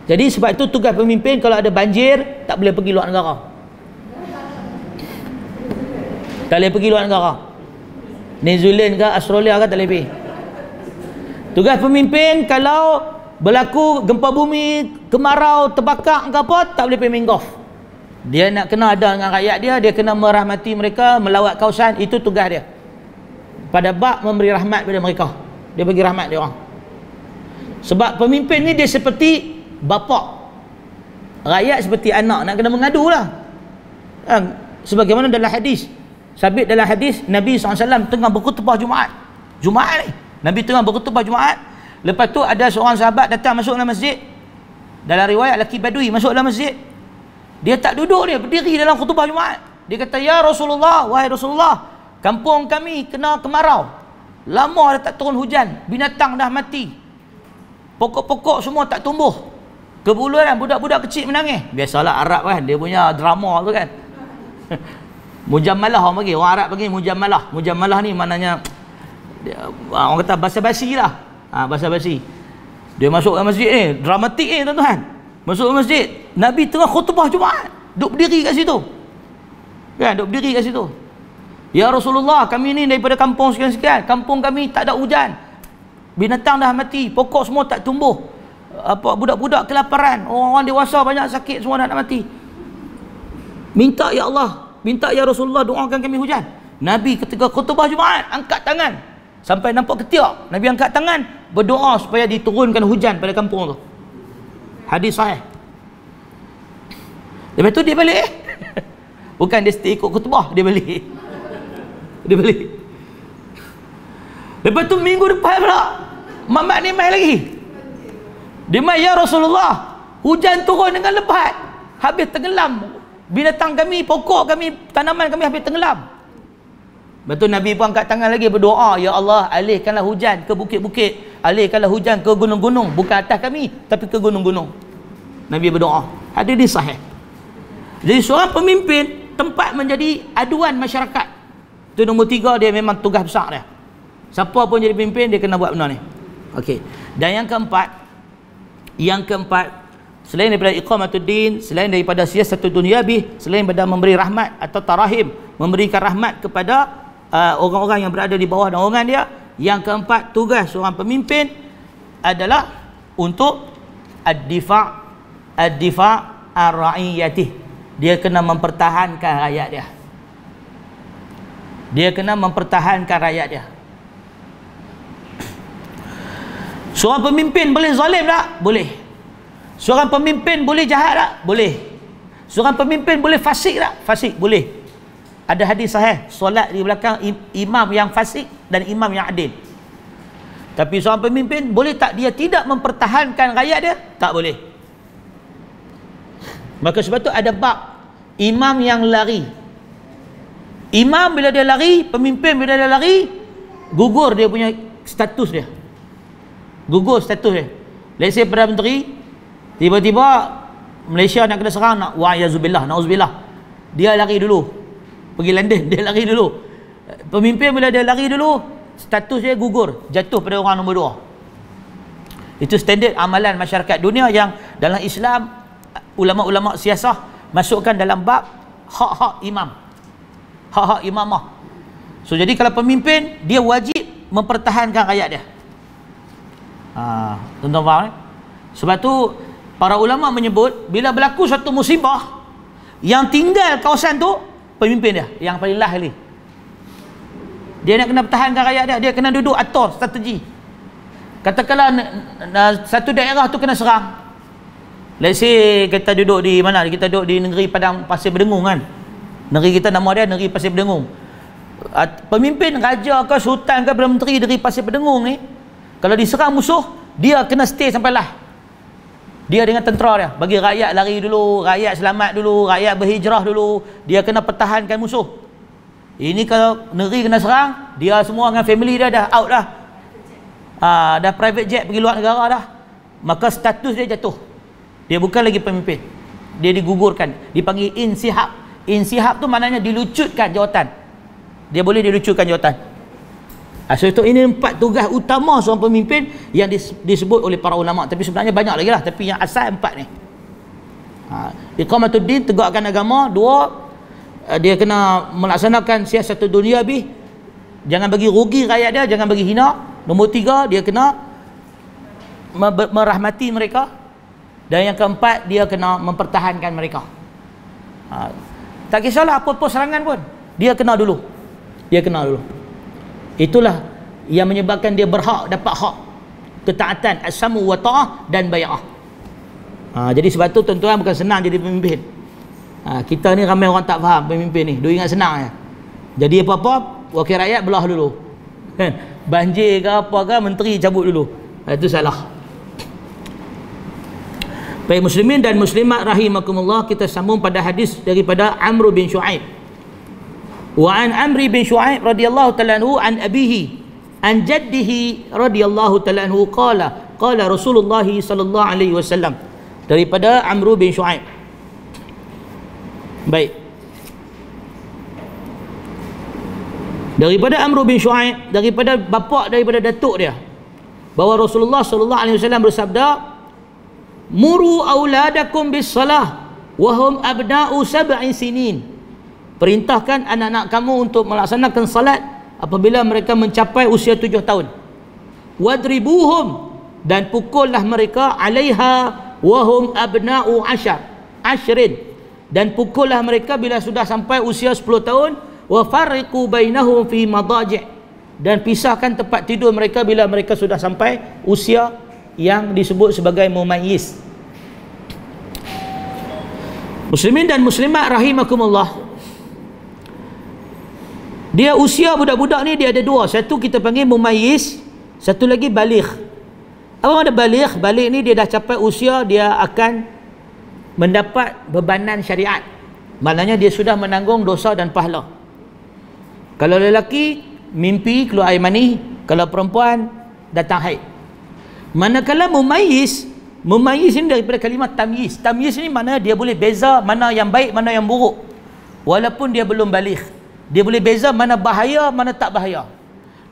Jadi sebab itu tugas pemimpin kalau ada banjir tak boleh pergi luar negara. Tak boleh pergi luar negara. New Zealand ke Australia ke tak boleh pergi. Tugas pemimpin kalau berlaku gempa bumi, kemarau, terbakar ke apa, tak boleh pergi main golf. Dia nak kena ada dengan rakyat dia, dia kena merahmati mereka, melawat kawasan, itu tugas dia. Pada bab memberi rahmat pada mereka. Dia bagi rahmat dia orang. Sebab pemimpin ni dia seperti bapa, rakyat seperti anak, nak kena mengadu lah. Sebagaimana dalam hadis, sabit dalam hadis, Nabi SAW tengah berkhutbah Jumaat ni, Nabi tengah berkhutbah Jumaat. Lepas tu ada seorang sahabat datang masuk dalam masjid. Dalam riwayat lelaki badui masuk dalam masjid, dia tak duduk, dia berdiri dalam khutbah Jumaat. Dia kata, ya Rasulullah, wahai Rasulullah, kampung kami kena kemarau, lama dah tak turun hujan, binatang dah mati, pokok-pokok semua tak tumbuh, kebuluran budak-budak kecil menangis. Biasalah Arab kan, dia punya drama tu kan. Mujammalah orang panggil, orang Arab panggil mujammalah. Mujammalah ni maknanya orang kata basa-basi lah. Basa-basi. Dia masuk ke masjid ni, dramatik ni tuan-tuan. Masuk ke masjid, Nabi tengah khutbah Jumaat, duduk berdiri kat situ kan, duduk berdiri kat situ. Ya Rasulullah, kami ni daripada kampung sekian-sekian, kampung kami tak ada hujan, binatang dah mati, pokok semua tak tumbuh, budak-budak kelaparan, orang-orang dewasa banyak sakit, semua nak mati. Minta ya Allah, minta ya Rasulullah, doakan kami hujan. Nabi ketika khutbah Jumaat angkat tangan sampai nampak ketiak. Nabi angkat tangan berdoa supaya diturunkan hujan pada kampung tu. Hadis sahih. Lepas tu dia balik. Bukan dia stay ikut khutbah, dia balik. Dia balik. Lepas tu minggu depan pula mamat ni mai lagi. Dia mai, ya Rasulullah, hujan turun dengan lebat, habis tenggelam binatang kami, pokok kami, tanaman kami habis tenggelam. Betul, Nabi pun angkat tangan lagi berdoa, ya Allah, alihkanlah hujan ke bukit-bukit, alihkanlah hujan ke gunung-gunung, bukan atas kami tapi ke gunung-gunung. Nabi berdoa. Hadis ini sahih. Jadi seorang pemimpin tempat menjadi aduan masyarakat. Itu nombor 3, dia memang tugas besar dia. Siapa pun jadi pemimpin dia kena buat benda ni. Okey. Dan yang keempat, selain daripada iqamatuddin, selain daripada siyasatud dunyabih, selain daripada memberi rahmat atau tarahim, memberikan rahmat kepada orang-orang yang berada di bawah naungan dia, yang keempat, tugas seorang pemimpin adalah untuk ad-difa' ar-ra'iyatih. Dia kena mempertahankan rakyat dia. Dia kena mempertahankan rakyat dia. Seorang pemimpin boleh zalim tak? Boleh. Seorang pemimpin boleh jahat tak? Boleh. Seorang pemimpin boleh fasik tak? Fasik, boleh. Ada hadis sahih, solat di belakang imam yang fasik dan imam yang adil. Tapi seorang pemimpin boleh tak dia tidak mempertahankan rakyat dia? Tak boleh. Maka sebab tu ada bab imam yang lari. Imam bila dia lari, pemimpin bila dia lari, gugur dia punya status dia. Gugur status dia. Let's say Perdana Menteri tiba-tiba Malaysia nak kena serang, wa'yazubillah, na'uzubillah, dia lari dulu pergi London, dia lari dulu. Pemimpin bila dia lari dulu, status dia gugur, jatuh pada orang nombor 2. Itu standard amalan masyarakat dunia yang dalam Islam ulama-ulama siasah masukkan dalam bab hak-hak imam, hak-hak imamah. So jadi kalau pemimpin, dia wajib mempertahankan rakyat dia. Tuan-tuan faham eh? Sebab tu para ulama menyebut bila berlaku satu musibah, yang tinggal kawasan tu pemimpin dia yang paling last sekali. Dia nak kena pertahankan rakyat dia, dia kena duduk atur strategi. Katakanlah satu daerah tu kena serang, let's say kita duduk di mana, kita duduk di negeri Padang Pasir Berdengung kan, negeri kita nama dia negeri Pasir Berdengung. Pemimpin raja ke sultan ke Perdana Menteri negeri Pasir Berdengung ni, kalau diserang musuh, dia kena stay sampai lah. Dia dengan tentera dia, bagi rakyat lari dulu, rakyat selamat dulu, rakyat berhijrah dulu, dia kena pertahankan musuh. Ini kalau negeri kena serang, dia semua dengan family dia dah out dah. Dah private jet pergi luar negara dah. Maka status dia jatuh. Dia bukan lagi pemimpin. Dia digugurkan, dipanggil insihab. Insihab tu maknanya dilucutkan jawatan. Dia boleh dilucutkan jawatan. So itu ini 4 tugas utama seorang pemimpin yang disebut oleh para ulama, tapi sebenarnya banyak lagi lah, tapi yang asal 4 ni. Iqamatuddin, tegakkan agama. 2, dia kena melaksanakan siasat dunia bih, jangan bagi rugi rakyat dia, jangan bagi hina. Nombor 3, dia kena merahmati mereka. Dan yang keempat, dia kena mempertahankan mereka. Tak kisahlah apa-apa serangan pun, dia kena dulu. Dia kena dulu. Itulah yang menyebabkan dia berhak dapat hak ketaatan, as-samu wa ta'ah dan bai'ah. Jadi sebab tu tuan-tuan, bukan senang jadi pemimpin. Kita ni ramai orang tak faham pemimpin ni, dia ingat senang je. Jadi apa-apa wakil rakyat belah dulu. Banjir ke apa ke, menteri cabut dulu. Itu salah. Baik muslimin dan muslimat rahimakumullah, kita sambung pada hadis daripada Amr bin Shu'aib. Wa an Amr bin Shu'aib radhiyallahu ta'ala anhu an abihi an jaddihi radhiyallahu ta'ala anhu qala Rasulullah sallallahu alaihi wasallam. Daripada Amr bin Shu'aib. Baik. Daripada Amr bin Shu'aib, daripada bapa, daripada datuk dia, bahawa Rasulullah sallallahu alaihi wasallam bersabda, muru auladakum bis salah wa hum abna'u 7 sinin. Perintahkan anak-anak kamu untuk melaksanakan salat apabila mereka mencapai usia 7 tahun. Wadribuhum, dan pukullah mereka, alaiha wa hum abna'u 10, dan pukullah mereka bila sudah sampai usia 10 tahun. Wa farriqu bainahum fi madaji', dan pisahkan tempat tidur mereka bila mereka sudah sampai usia yang disebut sebagai mumayyiz. Muslimin dan muslimat rahimakumullah, dia usia budak-budak ni dia ada 2. Satu kita panggil mumayyiz, satu lagi baligh. Apa makna baligh? Baligh ni dia dah capai usia dia akan mendapat bebanan syariat. Maknanya dia sudah menanggung dosa dan pahala. Kalau lelaki mimpi keluar air mani, kalau perempuan datang haid. Manakala mumayyiz, mumayyiz ini daripada kalimah tamyiz. Tamyiz ni mana dia boleh beza mana yang baik, mana yang buruk, walaupun dia belum baligh. Dia boleh beza mana bahaya, mana tak bahaya.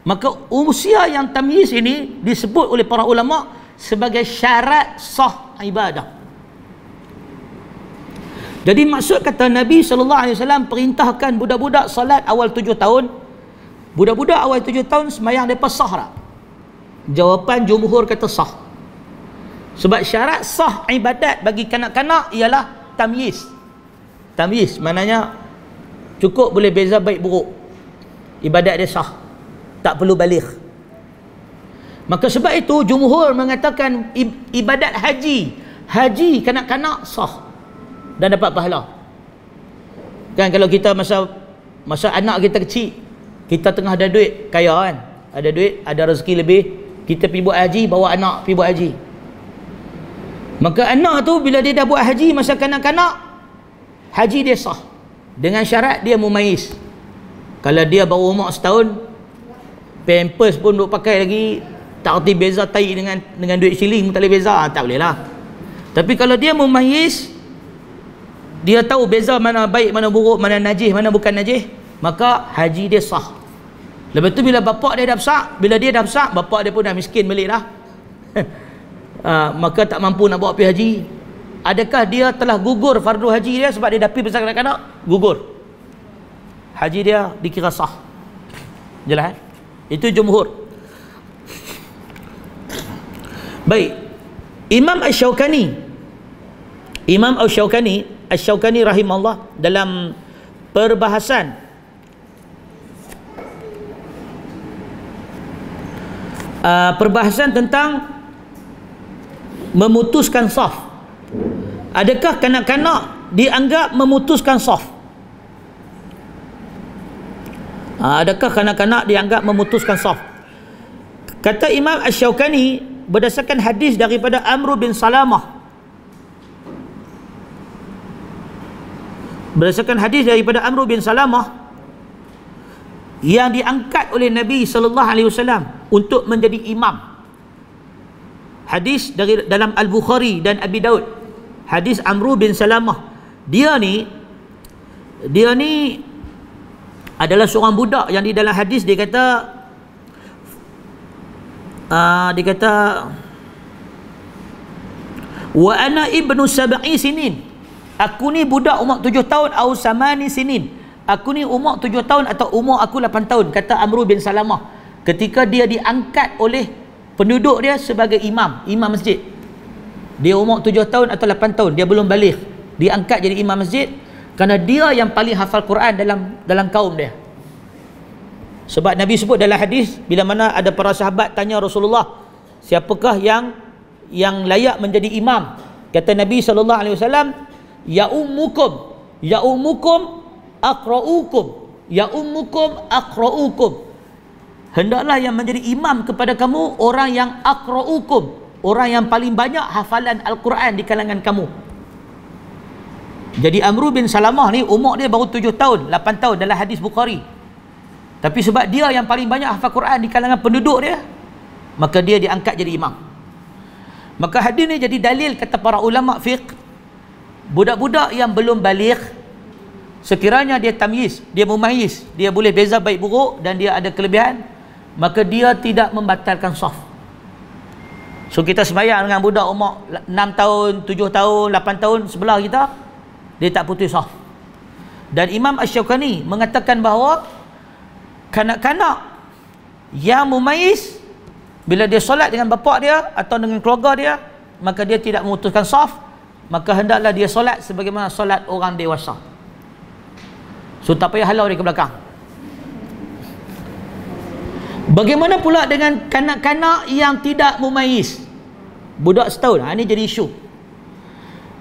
Maka usia yang tamyiz ini disebut oleh para ulama sebagai syarat sah ibadah. Jadi maksud kata Nabi SAW perintahkan budak-budak salat awal 7 tahun. Budak-budak awal 7 tahun semayang mereka sah tak? Jawapan jumhur kata sah. Sebab syarat sah ibadat bagi kanak-kanak ialah tamyiz. Tamyiz maknanya cukup boleh beza baik buruk, ibadat dia sah, tak perlu baligh. Maka sebab itu jumhur mengatakan ibadat haji kanak-kanak sah dan dapat pahala. Kan kalau kita masa anak kita kecil, kita tengah ada duit, kaya kan, ada duit, ada rezeki lebih, kita pergi buat haji, bawa anak pergi buat haji. Maka anak tu bila dia dah buat haji masa kanak-kanak, haji dia sah dengan syarat dia mumayyiz. Kalau dia baru umur setahun, pampers pun duk pakai lagi, tak erti beza tai dengan duit shilling, tak boleh beza, tak boleh lah. Tapi kalau dia mumayyiz, dia tahu beza mana baik, mana buruk, mana najis, mana bukan najis, maka haji dia sah. Lepas tu bila bapak dia dah besar, bila dia dah besar, bapak dia pun dah miskin balik dah. Maka tak mampu nak bawa pergi haji. Adakah dia telah gugur fardu haji dia sebab dia dah pergi besar kanak-kanak? Gugur. Haji dia dikira sah. Jelas? Itu jumhur. Baik. Imam Asy-Syaukani rahimahullah dalam perbahasan tentang memutuskan saf. Adakah kanak-kanak dianggap memutuskan saf? Adakah kanak-kanak dianggap memutuskan saf? Kata Imam Asy-Syaukani berdasarkan hadis daripada Amr bin Salamah. Berdasarkan hadis daripada Amr bin Salamah yang diangkat oleh Nabi SAW untuk menjadi imam. Hadis dari dalam Al-Bukhari dan Abi Daud. Hadis Amr bin Salamah. Dia ni adalah seorang budak yang di dalam hadis dia kata wa ana ibnu sab'i sinin. Aku ni budak umur 7 tahun au samani sinin. Aku ni umur 7 tahun atau umur aku 8 tahun, kata Amr bin Salamah ketika dia diangkat oleh penduduk dia sebagai imam masjid. Dia umur 7 tahun atau 8 tahun, dia belum baligh, diangkat jadi imam masjid kerana dia yang paling hafal Quran dalam kaum dia. Sebab Nabi sebut dalam hadis, bila mana ada para sahabat tanya Rasulullah, siapakah yang layak menjadi imam? Kata Nabi SAW, ya ummukum aqra'ukum. Hendaklah yang menjadi imam kepada kamu orang yang aqra'ukum, orang yang paling banyak hafalan Al-Quran di kalangan kamu. Jadi Amr bin Salamah ni umur dia baru 7 tahun, 8 tahun dalam hadis Bukhari. Tapi sebab dia yang paling banyak hafal Quran di kalangan penduduk dia, maka dia diangkat jadi imam. Maka hadis ni jadi dalil, kata para ulama fiqh, budak-budak yang belum baligh, sekiranya dia tamyiz, dia mumayyiz, dia boleh beza baik buruk dan dia ada kelebihan, maka dia tidak membatalkan saf. So kita sembahyang dengan budak umur 6 tahun, 7 tahun, 8 tahun sebelah kita, dia tak putus saf. Dan Imam Asy-Syaukani mengatakan bahawa kanak-kanak yang mumayyiz, bila dia solat dengan bapak dia atau dengan keluarga dia, maka dia tidak memutuskan saf, maka hendaklah dia solat sebagaimana solat orang dewasa. So tak payah halau dia ke belakang. Bagaimana pula dengan kanak-kanak yang tidak mumayyiz? Budak setahun, ini jadi isu.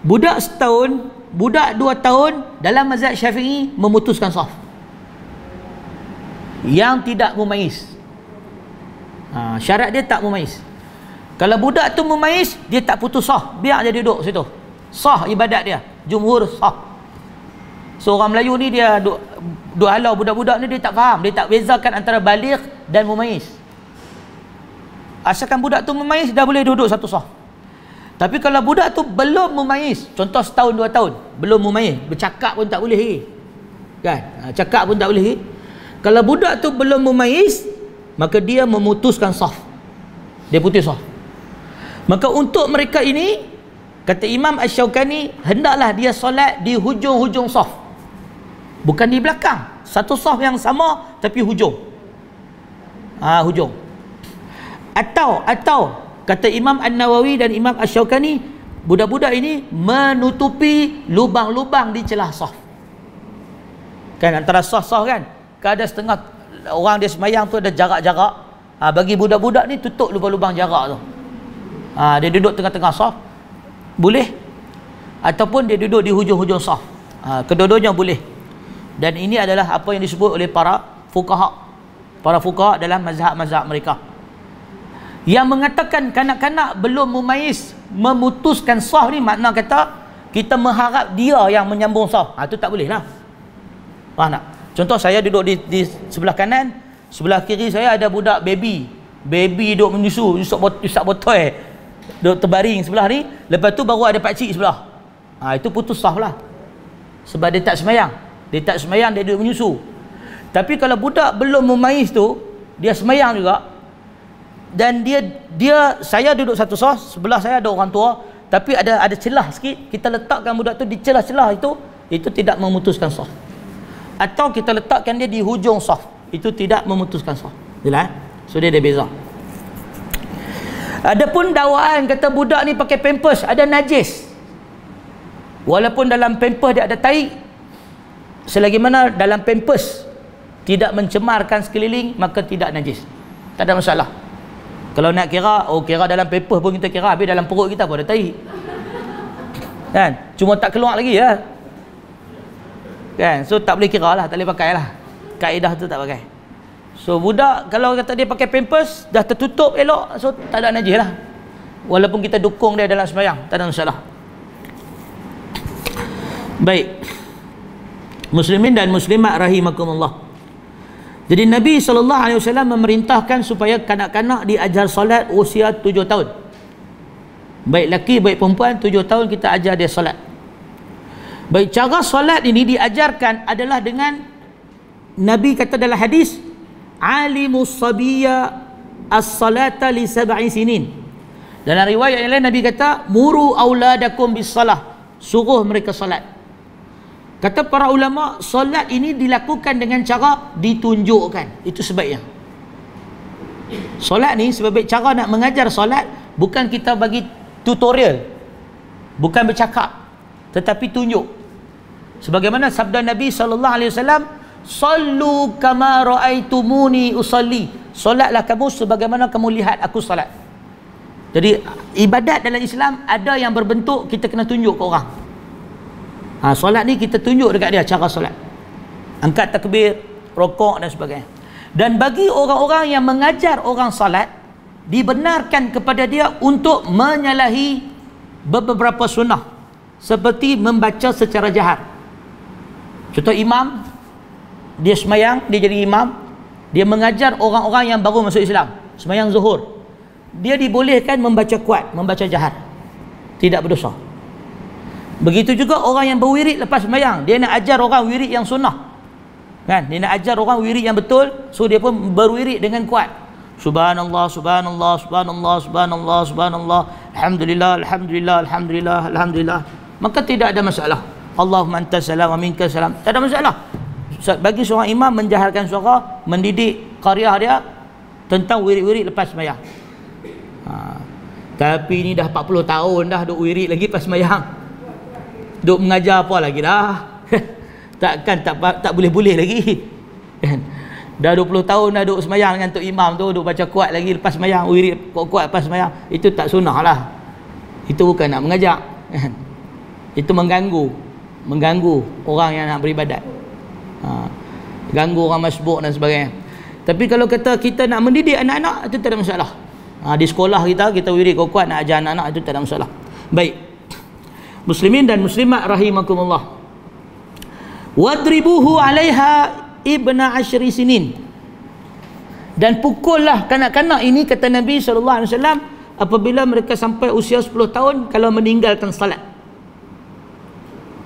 Budak setahun, budak 2 tahun dalam mazhab Syafi'i memutuskan saf. Yang tidak mumayyiz, syarat dia tak mumayyiz. Kalau budak tu mumayyiz, dia tak putus sah, biar dia duduk situ, sah ibadat dia, jumhur sah. Seorang Melayu ni dia duk halau budak-budak ni, dia tak faham, dia tak bezakan antara baligh dan mumayyiz. Asalkan budak tu mumayyiz, dah boleh duduk satu sah. Tapi kalau budak tu belum mumayyiz, contoh setahun 2 tahun belum mumayyiz, bercakap pun tak boleh lagi, kan? Cakap pun tak boleh lagi. Kalau budak tu belum mumayyiz, maka dia memutuskan saf, dia putus saf. Maka untuk mereka ini, kata Imam Asy-Syaukani, hendaklah dia solat di hujung-hujung saf, bukan di belakang, satu saf yang sama tapi hujung. Hujung. Atau kata Imam An-Nawawi dan Imam Asy-Syaukani, budak-budak ini menutupi lubang-lubang di celah saf. Kan antara saf-saf kan, ada setengah orang dia semayang tu ada jarak-jarak. Bagi budak-budak ni tutup lubang-lubang jarak tu. Dia duduk tengah-tengah saf, boleh. Ataupun dia duduk di hujung-hujung saf. Kedua-duanya boleh. Dan ini adalah apa yang disebut oleh para fuqaha dalam mazhab-mazhab mereka, yang mengatakan kanak-kanak belum mumayyiz memutuskan saf ni, makna kata kita mengharap dia yang menyambung saf. Itu tak boleh lah. Faham tak? Contoh saya duduk di sebelah kanan, sebelah kiri saya ada budak baby duduk menyusu, isap botol, duduk terbaring sebelah ni. Lepas tu baru ada pakcik sebelah. Itu putus saf lah. Sebab dia tak semayang, dia duduk menyusu. Tapi kalau budak belum memayis tu, dia semayang juga, dan saya duduk satu sos, sebelah saya ada orang tua, tapi ada celah sikit, kita letakkan budak tu di celah-celah itu tidak memutuskan saf. Atau kita letakkan dia di hujung saf, itu tidak memutuskan saf. Jelas? So dia ada beza. Adapun dakwaan kata budak ni pakai pampers ada najis, walaupun dalam pampers dia ada tai, selagi mana dalam pampers tidak mencemarkan sekeliling, maka tidak najis, tak ada masalah. Kalau nak kira dalam paper pun kita kira, habis dalam perut kita pun ada tai, kan? Cuma tak keluar lagi ya, kan? So tak boleh kira lah, tak boleh pakai lah, kaedah tu tak pakai. So budak kalau kata dia pakai pampers dah tertutup elok, so tak ada najis lah, walaupun kita dukung dia dalam sembahyang, tak ada masalah. Baik, muslimin dan muslimat rahimakumullah. Jadi Nabi SAW memerintahkan supaya kanak-kanak diajar solat usia 7 tahun. Baik lelaki, baik perempuan, 7 tahun kita ajar dia solat. Baik, cara solat ini diajarkan adalah dengan, Nabi kata dalam hadis, alimus sabiyya as-salata li 7 sinin. Dalam riwayat yang lain Nabi kata, muru auladakum bis salah, suruh mereka solat. Kata para ulama, solat ini dilakukan dengan cara ditunjukkan. Itu sebabnya. Solat ni sebab cara nak mengajar solat, bukan kita bagi tutorial, bukan bercakap, tetapi tunjuk. Sebagaimana sabda Nabi SAW, sallu kama ra'aitumuni usalli, solatlah kamu sebagaimana kamu lihat aku solat. Jadi ibadat dalam Islam ada yang berbentuk kita kena tunjuk ke orang. Solat ni kita tunjuk dekat dia cara solat, angkat takbir, rokok dan sebagainya. Dan bagi orang-orang yang mengajar orang solat, dibenarkan kepada dia untuk menyalahi beberapa sunnah, seperti membaca secara jahar. Contoh imam, dia semayang, dia jadi imam, dia mengajar orang-orang yang baru masuk Islam, semayang zuhur, dia dibolehkan membaca kuat, membaca jahar, tidak berdosa. Begitu juga orang yang berwirid lepas sembahyang, dia nak ajar orang wirid yang sunnah, kan? Dia nak ajar orang wirid yang betul, so dia pun berwirid dengan kuat. Subhanallah, subhanallah, subhanallah, subhanallah, subhanallah, alhamdulillah, alhamdulillah, alhamdulillah, alhamdulillah. Maka tidak ada masalah. Allahumma antas salam wa minkas salam, tak ada masalah. Bagi seorang imam menjaharkan suara, mendidik qaryah dia tentang wirid-wirid lepas sembahyang. Tapi ni dah 40 tahun dah duk wirid lagi lepas sembahyang, duk mengajar apa lagi dah? Takkan tak boleh-boleh lagi, kan? Dah 20 tahun dah duk semayang dengan tok imam tu, duk baca kuat lagi lepas semayang, wirid kuat lepas semayang, itu tak sunnah lah. Itu bukan nak mengajak, kan? Itu mengganggu orang yang nak beribadat, ganggu orang masbuk dan sebagainya. Tapi kalau kata kita nak mendidik anak-anak, itu tak ada masalah. Di sekolah kita wirid kuat nak ajar anak-anak, itu tak ada masalah. Baik, muslimin dan muslimat rahimakumullah, wadribuhu 'alaiha ibna 10 sinin, dan pukullah kanak-kanak ini, kata Nabi SAW, apabila mereka sampai usia 10 tahun kalau meninggalkan salat.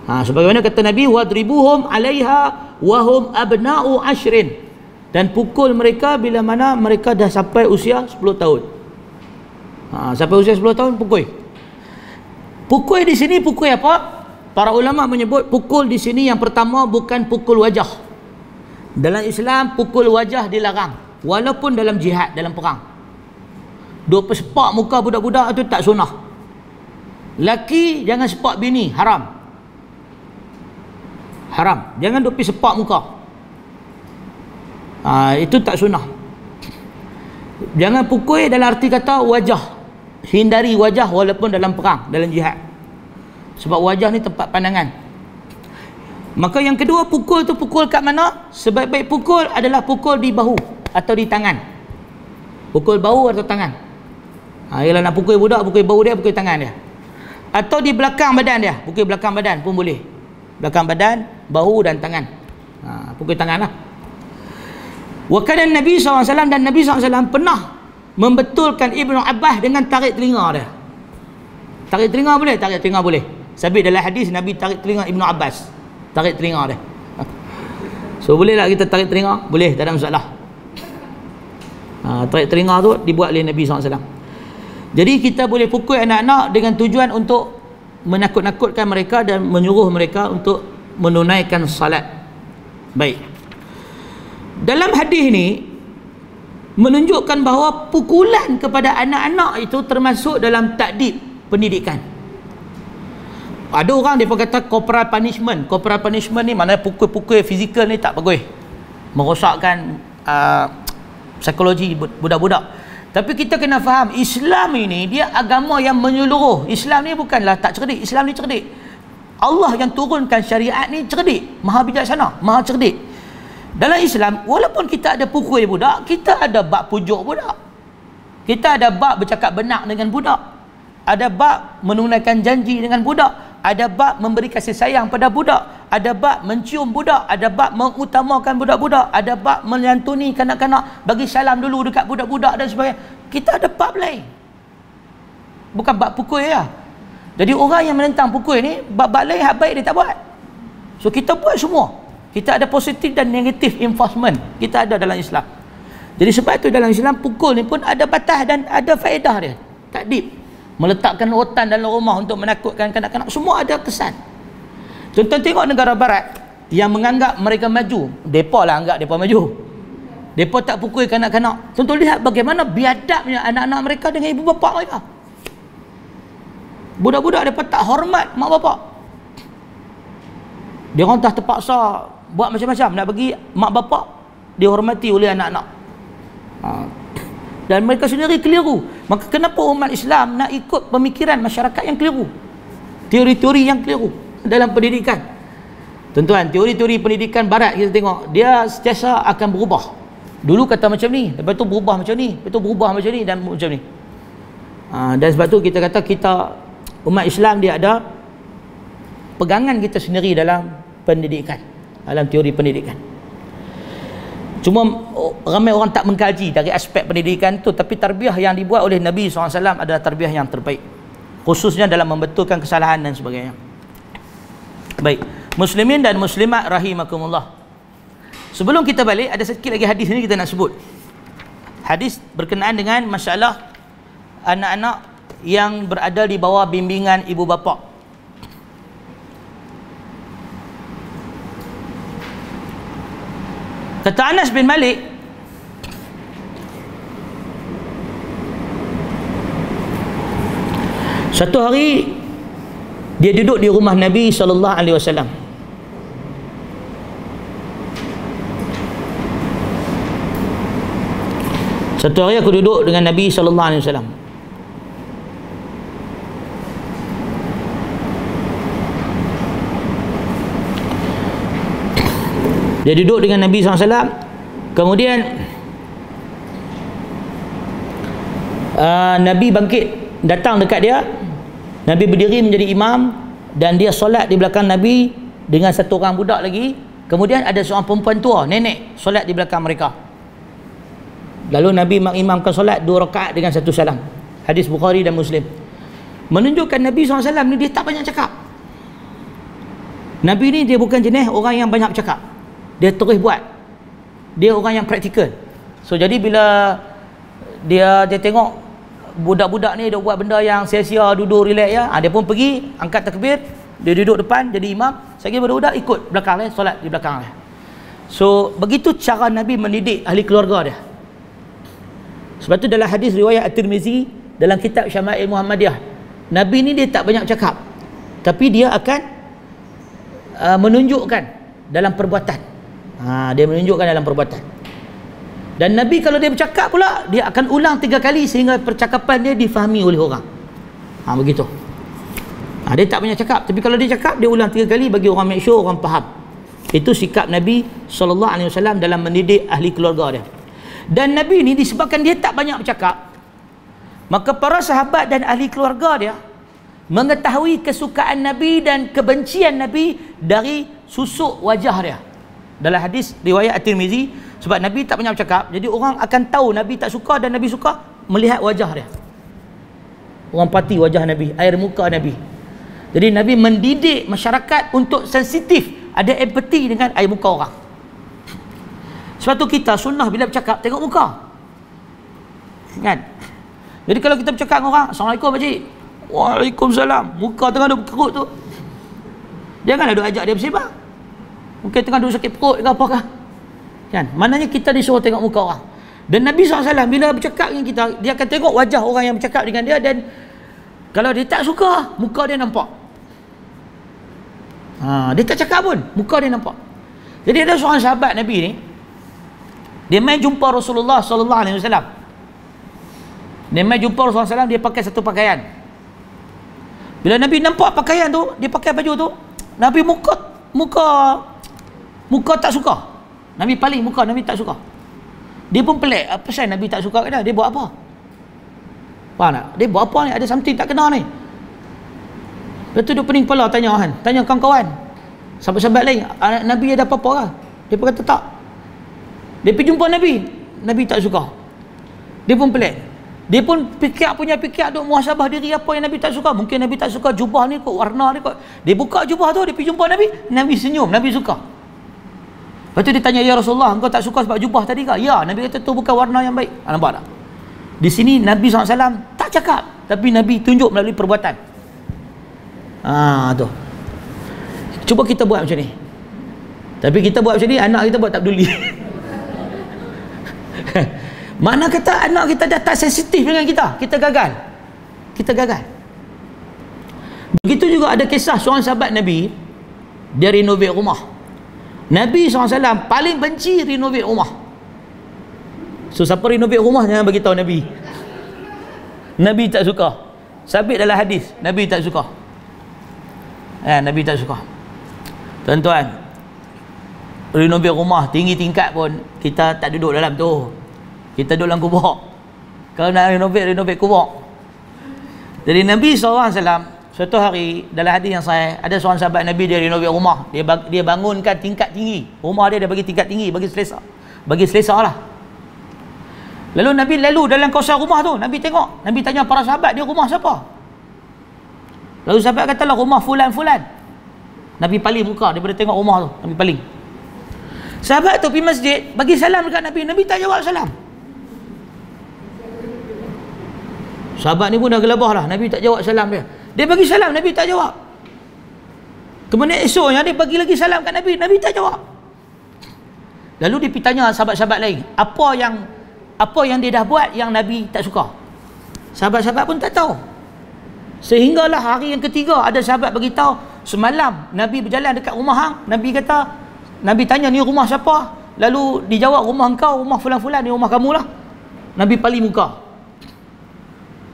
Sebagaimana kata Nabi, wadribuhum 'alaiha wa hum abna'u 10, dan pukul mereka bila mana mereka dah sampai usia 10 tahun. Sampai usia 10 tahun pukul. Pukul di sini pukul apa? Para ulama menyebut pukul di sini yang pertama bukan pukul wajah. Dalam Islam pukul wajah dilarang, walaupun dalam jihad, dalam perang. Duk sepak muka budak-budak itu tak sunnah. Laki jangan sepak bini, haram. Haram. Jangan duk sepak muka. Itu tak sunnah. Jangan pukul dalam arti kata wajah. Hindari wajah walaupun dalam perang, dalam jihad. Sebab wajah ni tempat pandangan. Maka yang kedua, pukul tu pukul kat mana? Sebaik-baik pukul adalah pukul di bahu atau di tangan. Pukul bahu atau tangan. Ialah nak pukul budak, pukul bahu dia, pukul tangan dia. Atau di belakang badan dia, pukul belakang badan pun boleh. Belakang badan, bahu dan tangan. Pukul tangan lah. Wa kana Nabi SAW, dan Nabi SAW pernah membetulkan Ibnu Abbas dengan tarik telinga dia. Tarik telinga boleh? Tarik telinga boleh. Sabit dalam hadis Nabi tarik telinga Ibnu Abbas, tarik telinga dia. So boleh tak kita tarik telinga? Boleh, tak ada masalah. Tarik telinga tu dibuat oleh Nabi SAW. Jadi kita boleh pukul anak-anak dengan tujuan untuk menakut-nakutkan mereka dan menyuruh mereka untuk menunaikan salat. Baik. Dalam hadis ni menunjukkan bahawa pukulan kepada anak-anak itu termasuk dalam takdib pendidikan. Ada orang dia pun kata corporal punishment. Corporal punishment ni maknanya pukul-pukul fizikal ni tak bagus, merosakkan psikologi budak-budak. Tapi kita kena faham, Islam ini dia agama yang menyeluruh. Islam ni bukanlah tak cerdik, Islam ni cerdik. Allah yang turunkan syariat ni cerdik, maha bijaksana, maha cerdik. Dalam Islam, walaupun kita ada pukul budak, kita ada bab pujuk budak, kita ada bab bercakap benar dengan budak, ada bab menunaikan janji dengan budak, ada bab memberi kasih sayang pada budak, ada bab mencium budak, ada bab mengutamakan budak-budak, ada bab menyantuni kanak-kanak, bagi salam dulu dekat budak-budak dan sebagainya. Kita ada bab lain, bukan bab pukul ya. Jadi orang yang menentang pukul ni, bab-bab lain hak baik dia tak buat. So kita buat semua. Kita ada positif dan negatif enforcement, kita ada dalam Islam. Jadi sebab itu dalam Islam pukul ni pun ada batas dan ada faedah dia. Takdib, meletakkan rotan dalam rumah untuk menakutkan kanak-kanak, semua ada kesan. Contoh tengok negara barat yang menganggap mereka maju, depa lah anggap depa maju, depa tak pukul kanak-kanak. Contoh lihat bagaimana biadabnya anak-anak mereka dengan ibu bapa mereka. Budak-budak depa tak hormat mak bapak. Dia orang dah terpaksa buat macam-macam nak bagi mak bapak dihormati oleh anak-anak. Dan mereka sendiri keliru. Maka kenapa umat Islam nak ikut pemikiran masyarakat yang keliru, teori-teori yang keliru dalam pendidikan? Tuan-tuan, teori-teori pendidikan barat kita tengok, dia sentiasa akan berubah. Dulu kata macam ni, lepas tu berubah macam ni, lepas tu berubah macam ni dan macam ni. Dan sebab tu kita kata kita umat Islam dia ada pegangan kita sendiri dalam pendidikan, dalam teori pendidikan. Cuma ramai orang tak mengkaji dari aspek pendidikan tu, tapi tarbiyah yang dibuat oleh Nabi SAW adalah tarbiyah yang terbaik, khususnya dalam membetulkan kesalahan dan sebagainya. Baik, muslimin dan muslimat rahimakumullah. Sebelum kita balik, ada sedikit lagi hadis ni kita nak sebut. Hadis berkenaan dengan masalah anak-anak yang berada di bawah bimbingan ibu bapa. Kata Anas bin Malik, satu hari dia duduk di rumah Nabi SAW. Satu hari aku duduk dengan Nabi SAW. Dia duduk dengan Nabi SAW. Kemudian Nabi bangkit, datang dekat dia. Nabi berdiri menjadi imam dan dia solat di belakang Nabi dengan satu orang budak lagi. Kemudian ada seorang perempuan tua, nenek, solat di belakang mereka. Lalu Nabi mengimamkan solat 2 rakaat dengan 1 salam. Hadis Bukhari dan Muslim. Menunjukkan Nabi SAW ni dia tak banyak cakap. Nabi ni dia bukan jenis orang yang banyak cakap, dia terus buat. Dia orang yang praktikal. So jadi bila dia tengok budak-budak ni dia buat benda yang sia-sia, duduk relax ya, dia pun pergi angkat takbir, dia duduk depan jadi imam, sekali budak-budak ikut belakang dia, solat di belakang dia. So begitu cara Nabi mendidik ahli keluarga dia. Sebab tu dalam hadis riwayat At-Tirmizi dalam kitab Syama'il Muhammadiyah, Nabi ni dia tak banyak cakap, tapi dia akan menunjukkan dalam perbuatan. Dia menunjukkan dalam perbuatan. Dan Nabi kalau dia bercakap pula, dia akan ulang 3 kali sehingga percakapan dia difahami oleh orang. Begitu. Dia tak banyak cakap, tapi kalau dia cakap, dia ulang 3 kali bagi orang make sure orang faham. Itu sikap Nabi SAW dalam mendidik ahli keluarga dia. Dan Nabi ni disebabkan dia tak banyak bercakap, maka para sahabat dan ahli keluarga dia mengetahui kesukaan Nabi dan kebencian Nabi dari susuk wajah dia. Dalam hadis riwayat At-Tirmizi, sebab Nabi tak banyak bercakap, jadi orang akan tahu Nabi tak suka dan Nabi suka melihat wajah dia. Orang pati wajah Nabi, air muka Nabi. Jadi Nabi mendidik masyarakat untuk sensitif, ada empati dengan air muka orang. Sebab tu kita sunnah bila bercakap tengok muka. Kan? Jadi kalau kita bercakap dengan orang, Assalamualaikum pakcik. Waalaikumsalam. Muka tengah duk kerut tu, janganlah duk ajak dia bersembang. Mungkin tengah duk sakit perut ke apa kah. Kan? Maknanya kita disuruh tengok muka orang. Dan Nabi SAW bila bercakap dengan kita, dia akan tengok wajah orang yang bercakap dengan dia, dan kalau dia tak suka, muka dia nampak. Dia tak cakap pun, muka dia nampak. Jadi ada seorang sahabat Nabi ni, dia main jumpa Rasulullah SAW. Dia main jumpa Rasulullah SAW, dia pakai satu pakaian. Bila Nabi nampak pakaian tu, dia pakai baju tu, Nabi muka tak suka. Nabi paling muka, Nabi tak suka. Dia pun pelik, apa pasal Nabi tak suka ke dia? Dia buat apa? Faham tak? Dia buat apa ni? Ada something tak kena ni. Lepas tu dia pening kepala tanya kan, tanya kawan-kawan, sahabat-sahabat lain, Nabi ada apa-apa ke? Dia pun kata tak. Dia pergi jumpa Nabi, Nabi tak suka. Dia pun pelik. Dia pun fikir duk muhasabah diri apa yang Nabi tak suka. Mungkin Nabi tak suka jubah ni kot, warna ni kot. Dia buka jubah tu, dia pergi jumpa Nabi, Nabi senyum, Nabi suka. Lepas tu dia tanya, ya Rasulullah, engkau tak suka sebab jubah tadi ke? Ya, Nabi kata tu bukan warna yang baik. Nampak tak? Di sini Nabi SAW tak cakap, tapi Nabi tunjuk melalui perbuatan. Tu. Cuba kita buat macam ni. Tapi kita buat macam ni, anak kita buat tak peduli. Mana kata anak kita dah tak sensitif dengan kita, kita gagal. Kita gagal. Begitu juga ada kisah seorang sahabat Nabi, dia renovate rumah. Nabi SAW paling benci renovate rumah. So siapa renovate rumah jangan bagi tahu Nabi. Nabi tak suka. Sabit dalam hadis, Nabi tak suka. Nabi tak suka. Tuan-tuan, renovate rumah tinggi tingkat pun kita tak duduk dalam tu. Kita duduk dalam kubur. Kalau nak renovate kubur. Jadi Nabi SAW suatu hari dalam hadis yang sahih, ada seorang sahabat Nabi, dia renovate rumah. Dia bangunkan tingkat tinggi. Rumah dia bagi tingkat tinggi, bagi selesa lah. Lalu Nabi dalam kawasan rumah tu, Nabi tengok, Nabi tanya para sahabat, dia rumah siapa? Lalu sahabat katalah rumah fulan-fulan. Nabi paling muka daripada tengok rumah tu, Nabi paling. Sahabat tu pergi masjid, bagi salam dekat Nabi, Nabi tak jawab salam. Sahabat ni pun dah gelabah lah, Nabi tak jawab salam dia. Dia bagi salam, Nabi tak jawab. Kemudian esoknya dia bagi lagi salam kat Nabi, Nabi tak jawab. Lalu dia pergi tanya sahabat-sahabat lain, apa yang dia dah buat yang Nabi tak suka. Sahabat-sahabat pun tak tahu. Sehinggalah hari yang ketiga, ada sahabat bagi tahu, semalam Nabi berjalan dekat rumah hang, Nabi tanya ni rumah siapa? Lalu dijawab rumah engkau, rumah fulan-fulan, ni rumah kamu lah. Nabi paling muka.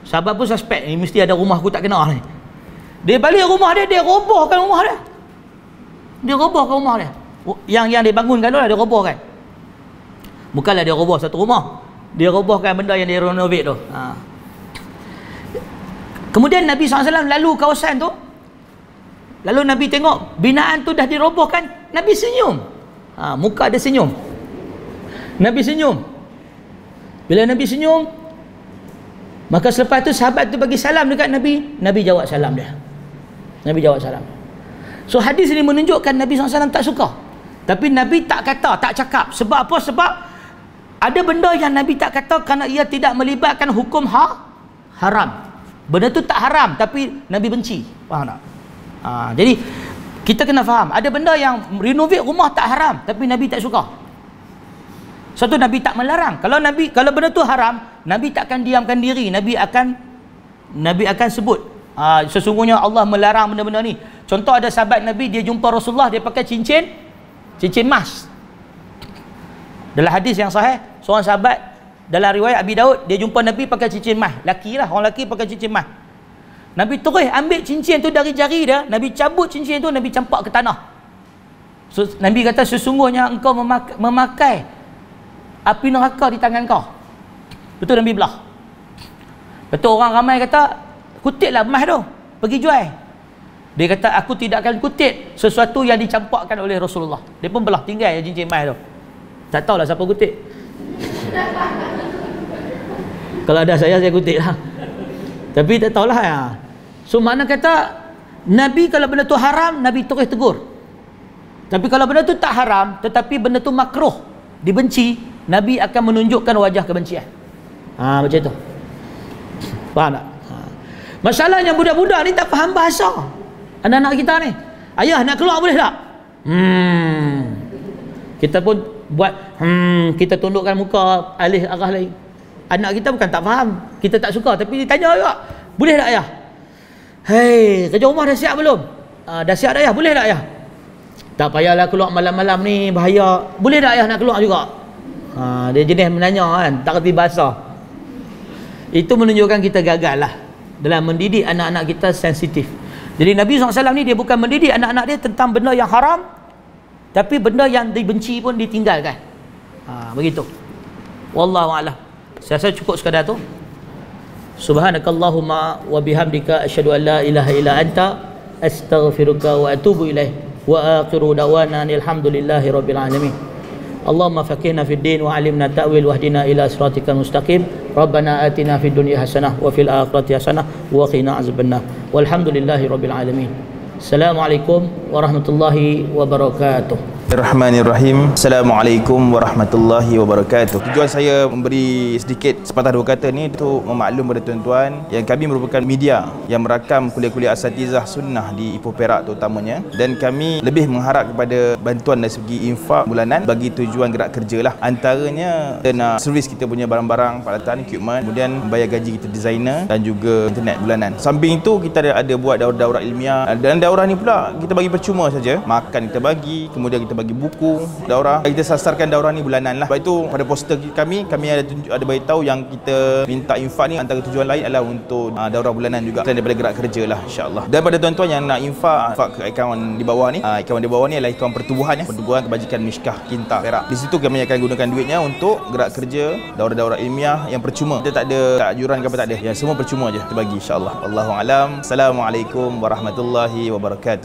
Sahabat pun suspek, ni mesti ada rumah aku tak kenal ni. Dia balik rumah dia, dia robohkan rumah dia. Dia robohkan rumah dia. Yang dia bangunkan tu lah, dia robohkan. Bukanlah dia roboh satu rumah, dia robohkan benda yang dia renovate tu. Kemudian Nabi SAW lalu kawasan tu. Lalu Nabi tengok binaan tu dah dirobohkan, Nabi senyum. Muka dia senyum. Nabi senyum. Bila Nabi senyum, maka selepas tu sahabat tu bagi salam dekat Nabi, Nabi jawab salam dia. Nabi jawab salam. So hadis ini menunjukkan Nabi SAW tak suka. Tapi Nabi tak kata, tak cakap. Sebab apa? Sebab ada benda yang Nabi tak kata kerana ia tidak melibatkan hukum haram. Benda tu tak haram tapi Nabi benci. Faham tak? Jadi kita kena faham, ada benda yang renovate rumah tak haram tapi Nabi tak suka. Satu, Nabi tak melarang. Kalau benda tu haram, Nabi takkan diamkan diri. Nabi akan sebut, sesungguhnya Allah melarang benda-benda ni. Contoh, ada sahabat Nabi, dia jumpa Rasulullah, dia pakai cincin emas. Dalam hadis yang sahih, seorang sahabat dalam riwayat Abi Daud, dia jumpa Nabi pakai cincin emas. Orang lelaki pakai cincin emas. Nabi terus ambil cincin tu dari jari dia, Nabi cabut cincin tu, Nabi campak ke tanah. So, Nabi kata, sesungguhnya engkau memakai api neraka di tangan kau. Betul, Nabi belah. Betul, orang ramai kata, kutiplah emas tu, pergi jual. Dia kata, aku tidak akan kutip sesuatu yang dicampakkan oleh Rasulullah. Dia pun belah, tinggal cincin emas tu. Tak tahulah siapa kutip. Kalau ada saya kutip lah. Tapi tak tahulah ya. So mana kata, Nabi kalau benda tu haram, Nabi terus tegur. Tapi kalau benda tu tak haram, tetapi benda tu makruh, dibenci, Nabi akan menunjukkan wajah kebencian. Macam tu. Faham tak? Masalahnya budak-budak ni tak faham bahasa. Anak-anak kita ni, ayah nak keluar boleh tak? Kita pun buat kita tundukkan muka alih arah lain. Anak kita bukan tak faham, kita tak suka, tapi dia tanya juga, boleh tak ayah? Hei, kerja rumah dah siap belum? Dah siap dah ayah, boleh tak ayah? Tak payahlah keluar malam-malam ni, bahaya. Boleh tak ayah nak keluar juga? Dia jenis menanya kan, tak kerti bahasa. Itu menunjukkan kita gagal lah dalam mendidik anak-anak kita sensitif. Jadi Nabi SAW ni dia bukan mendidik anak-anak dia tentang benda yang haram, tapi benda yang dibenci pun ditinggalkan. Begitu. Wallahu a'lam. Saya rasa cukup sekadar tu. Subhanakallahumma wa bihamdika asyhadu an la ilaha illa anta astaghfiruka wa atubu ilaih. Wa akhiru da'wana alhamdulillahi rabbil alamin. Allahumma faqihna fid din wa 'allimna ta'wil wahdina ila siratikal mustaqim. Rabbana atina fid dunya hasanah wa fil akhirati hasanah wa qina azabannar. Walhamdulillahi rabbil alamin. Assalamualaikum warahmatullahi wabarakatuh. Bismillahirrahmanirrahim. Assalamualaikum warahmatullahi wabarakatuh. Tujuan saya memberi sedikit sepatah dua kata ni untuk memaklum kepada tuan-tuan yang kami merupakan media yang merakam kuliah-kuliah asatizah sunnah di Ipoh Perak terutamanya, dan kami lebih mengharap kepada bantuan dari segi infak bulanan bagi tujuan gerak kerja lah. Antaranya kita nak servis kita punya barang-barang peralatan, equipment, kemudian bayar gaji kita designer dan juga internet bulanan. Samping itu kita ada buat daurah-daurah ilmiah, dan daurah ni pula kita bagi percuma saja. Makan kita bagi, kemudian kita bagi buku daurah, kita sasarkan daurah ni bulanan lah. Sebab itu pada poster kami ada beritahu yang kita minta infak ni antara tujuan lain adalah untuk daurah bulanan juga, selain daripada gerak kerja lah, insyaAllah. Dan pada tuan-tuan yang nak infak ke akaun di bawah ni, akaun di bawah ni adalah akaun pertubuhan ya, pertubuhan kebajikan Mishkah Kinta Perak. Di situ kami akan gunakan duitnya untuk gerak kerja, daurah-daurah ilmiah yang percuma. Kita tak ada yuran ke apa, tak ada, yang semua percuma je kita bagi, insyaAllah. Allahu a'lam. Assalamualaikum warahmatullahi wabarakatuh.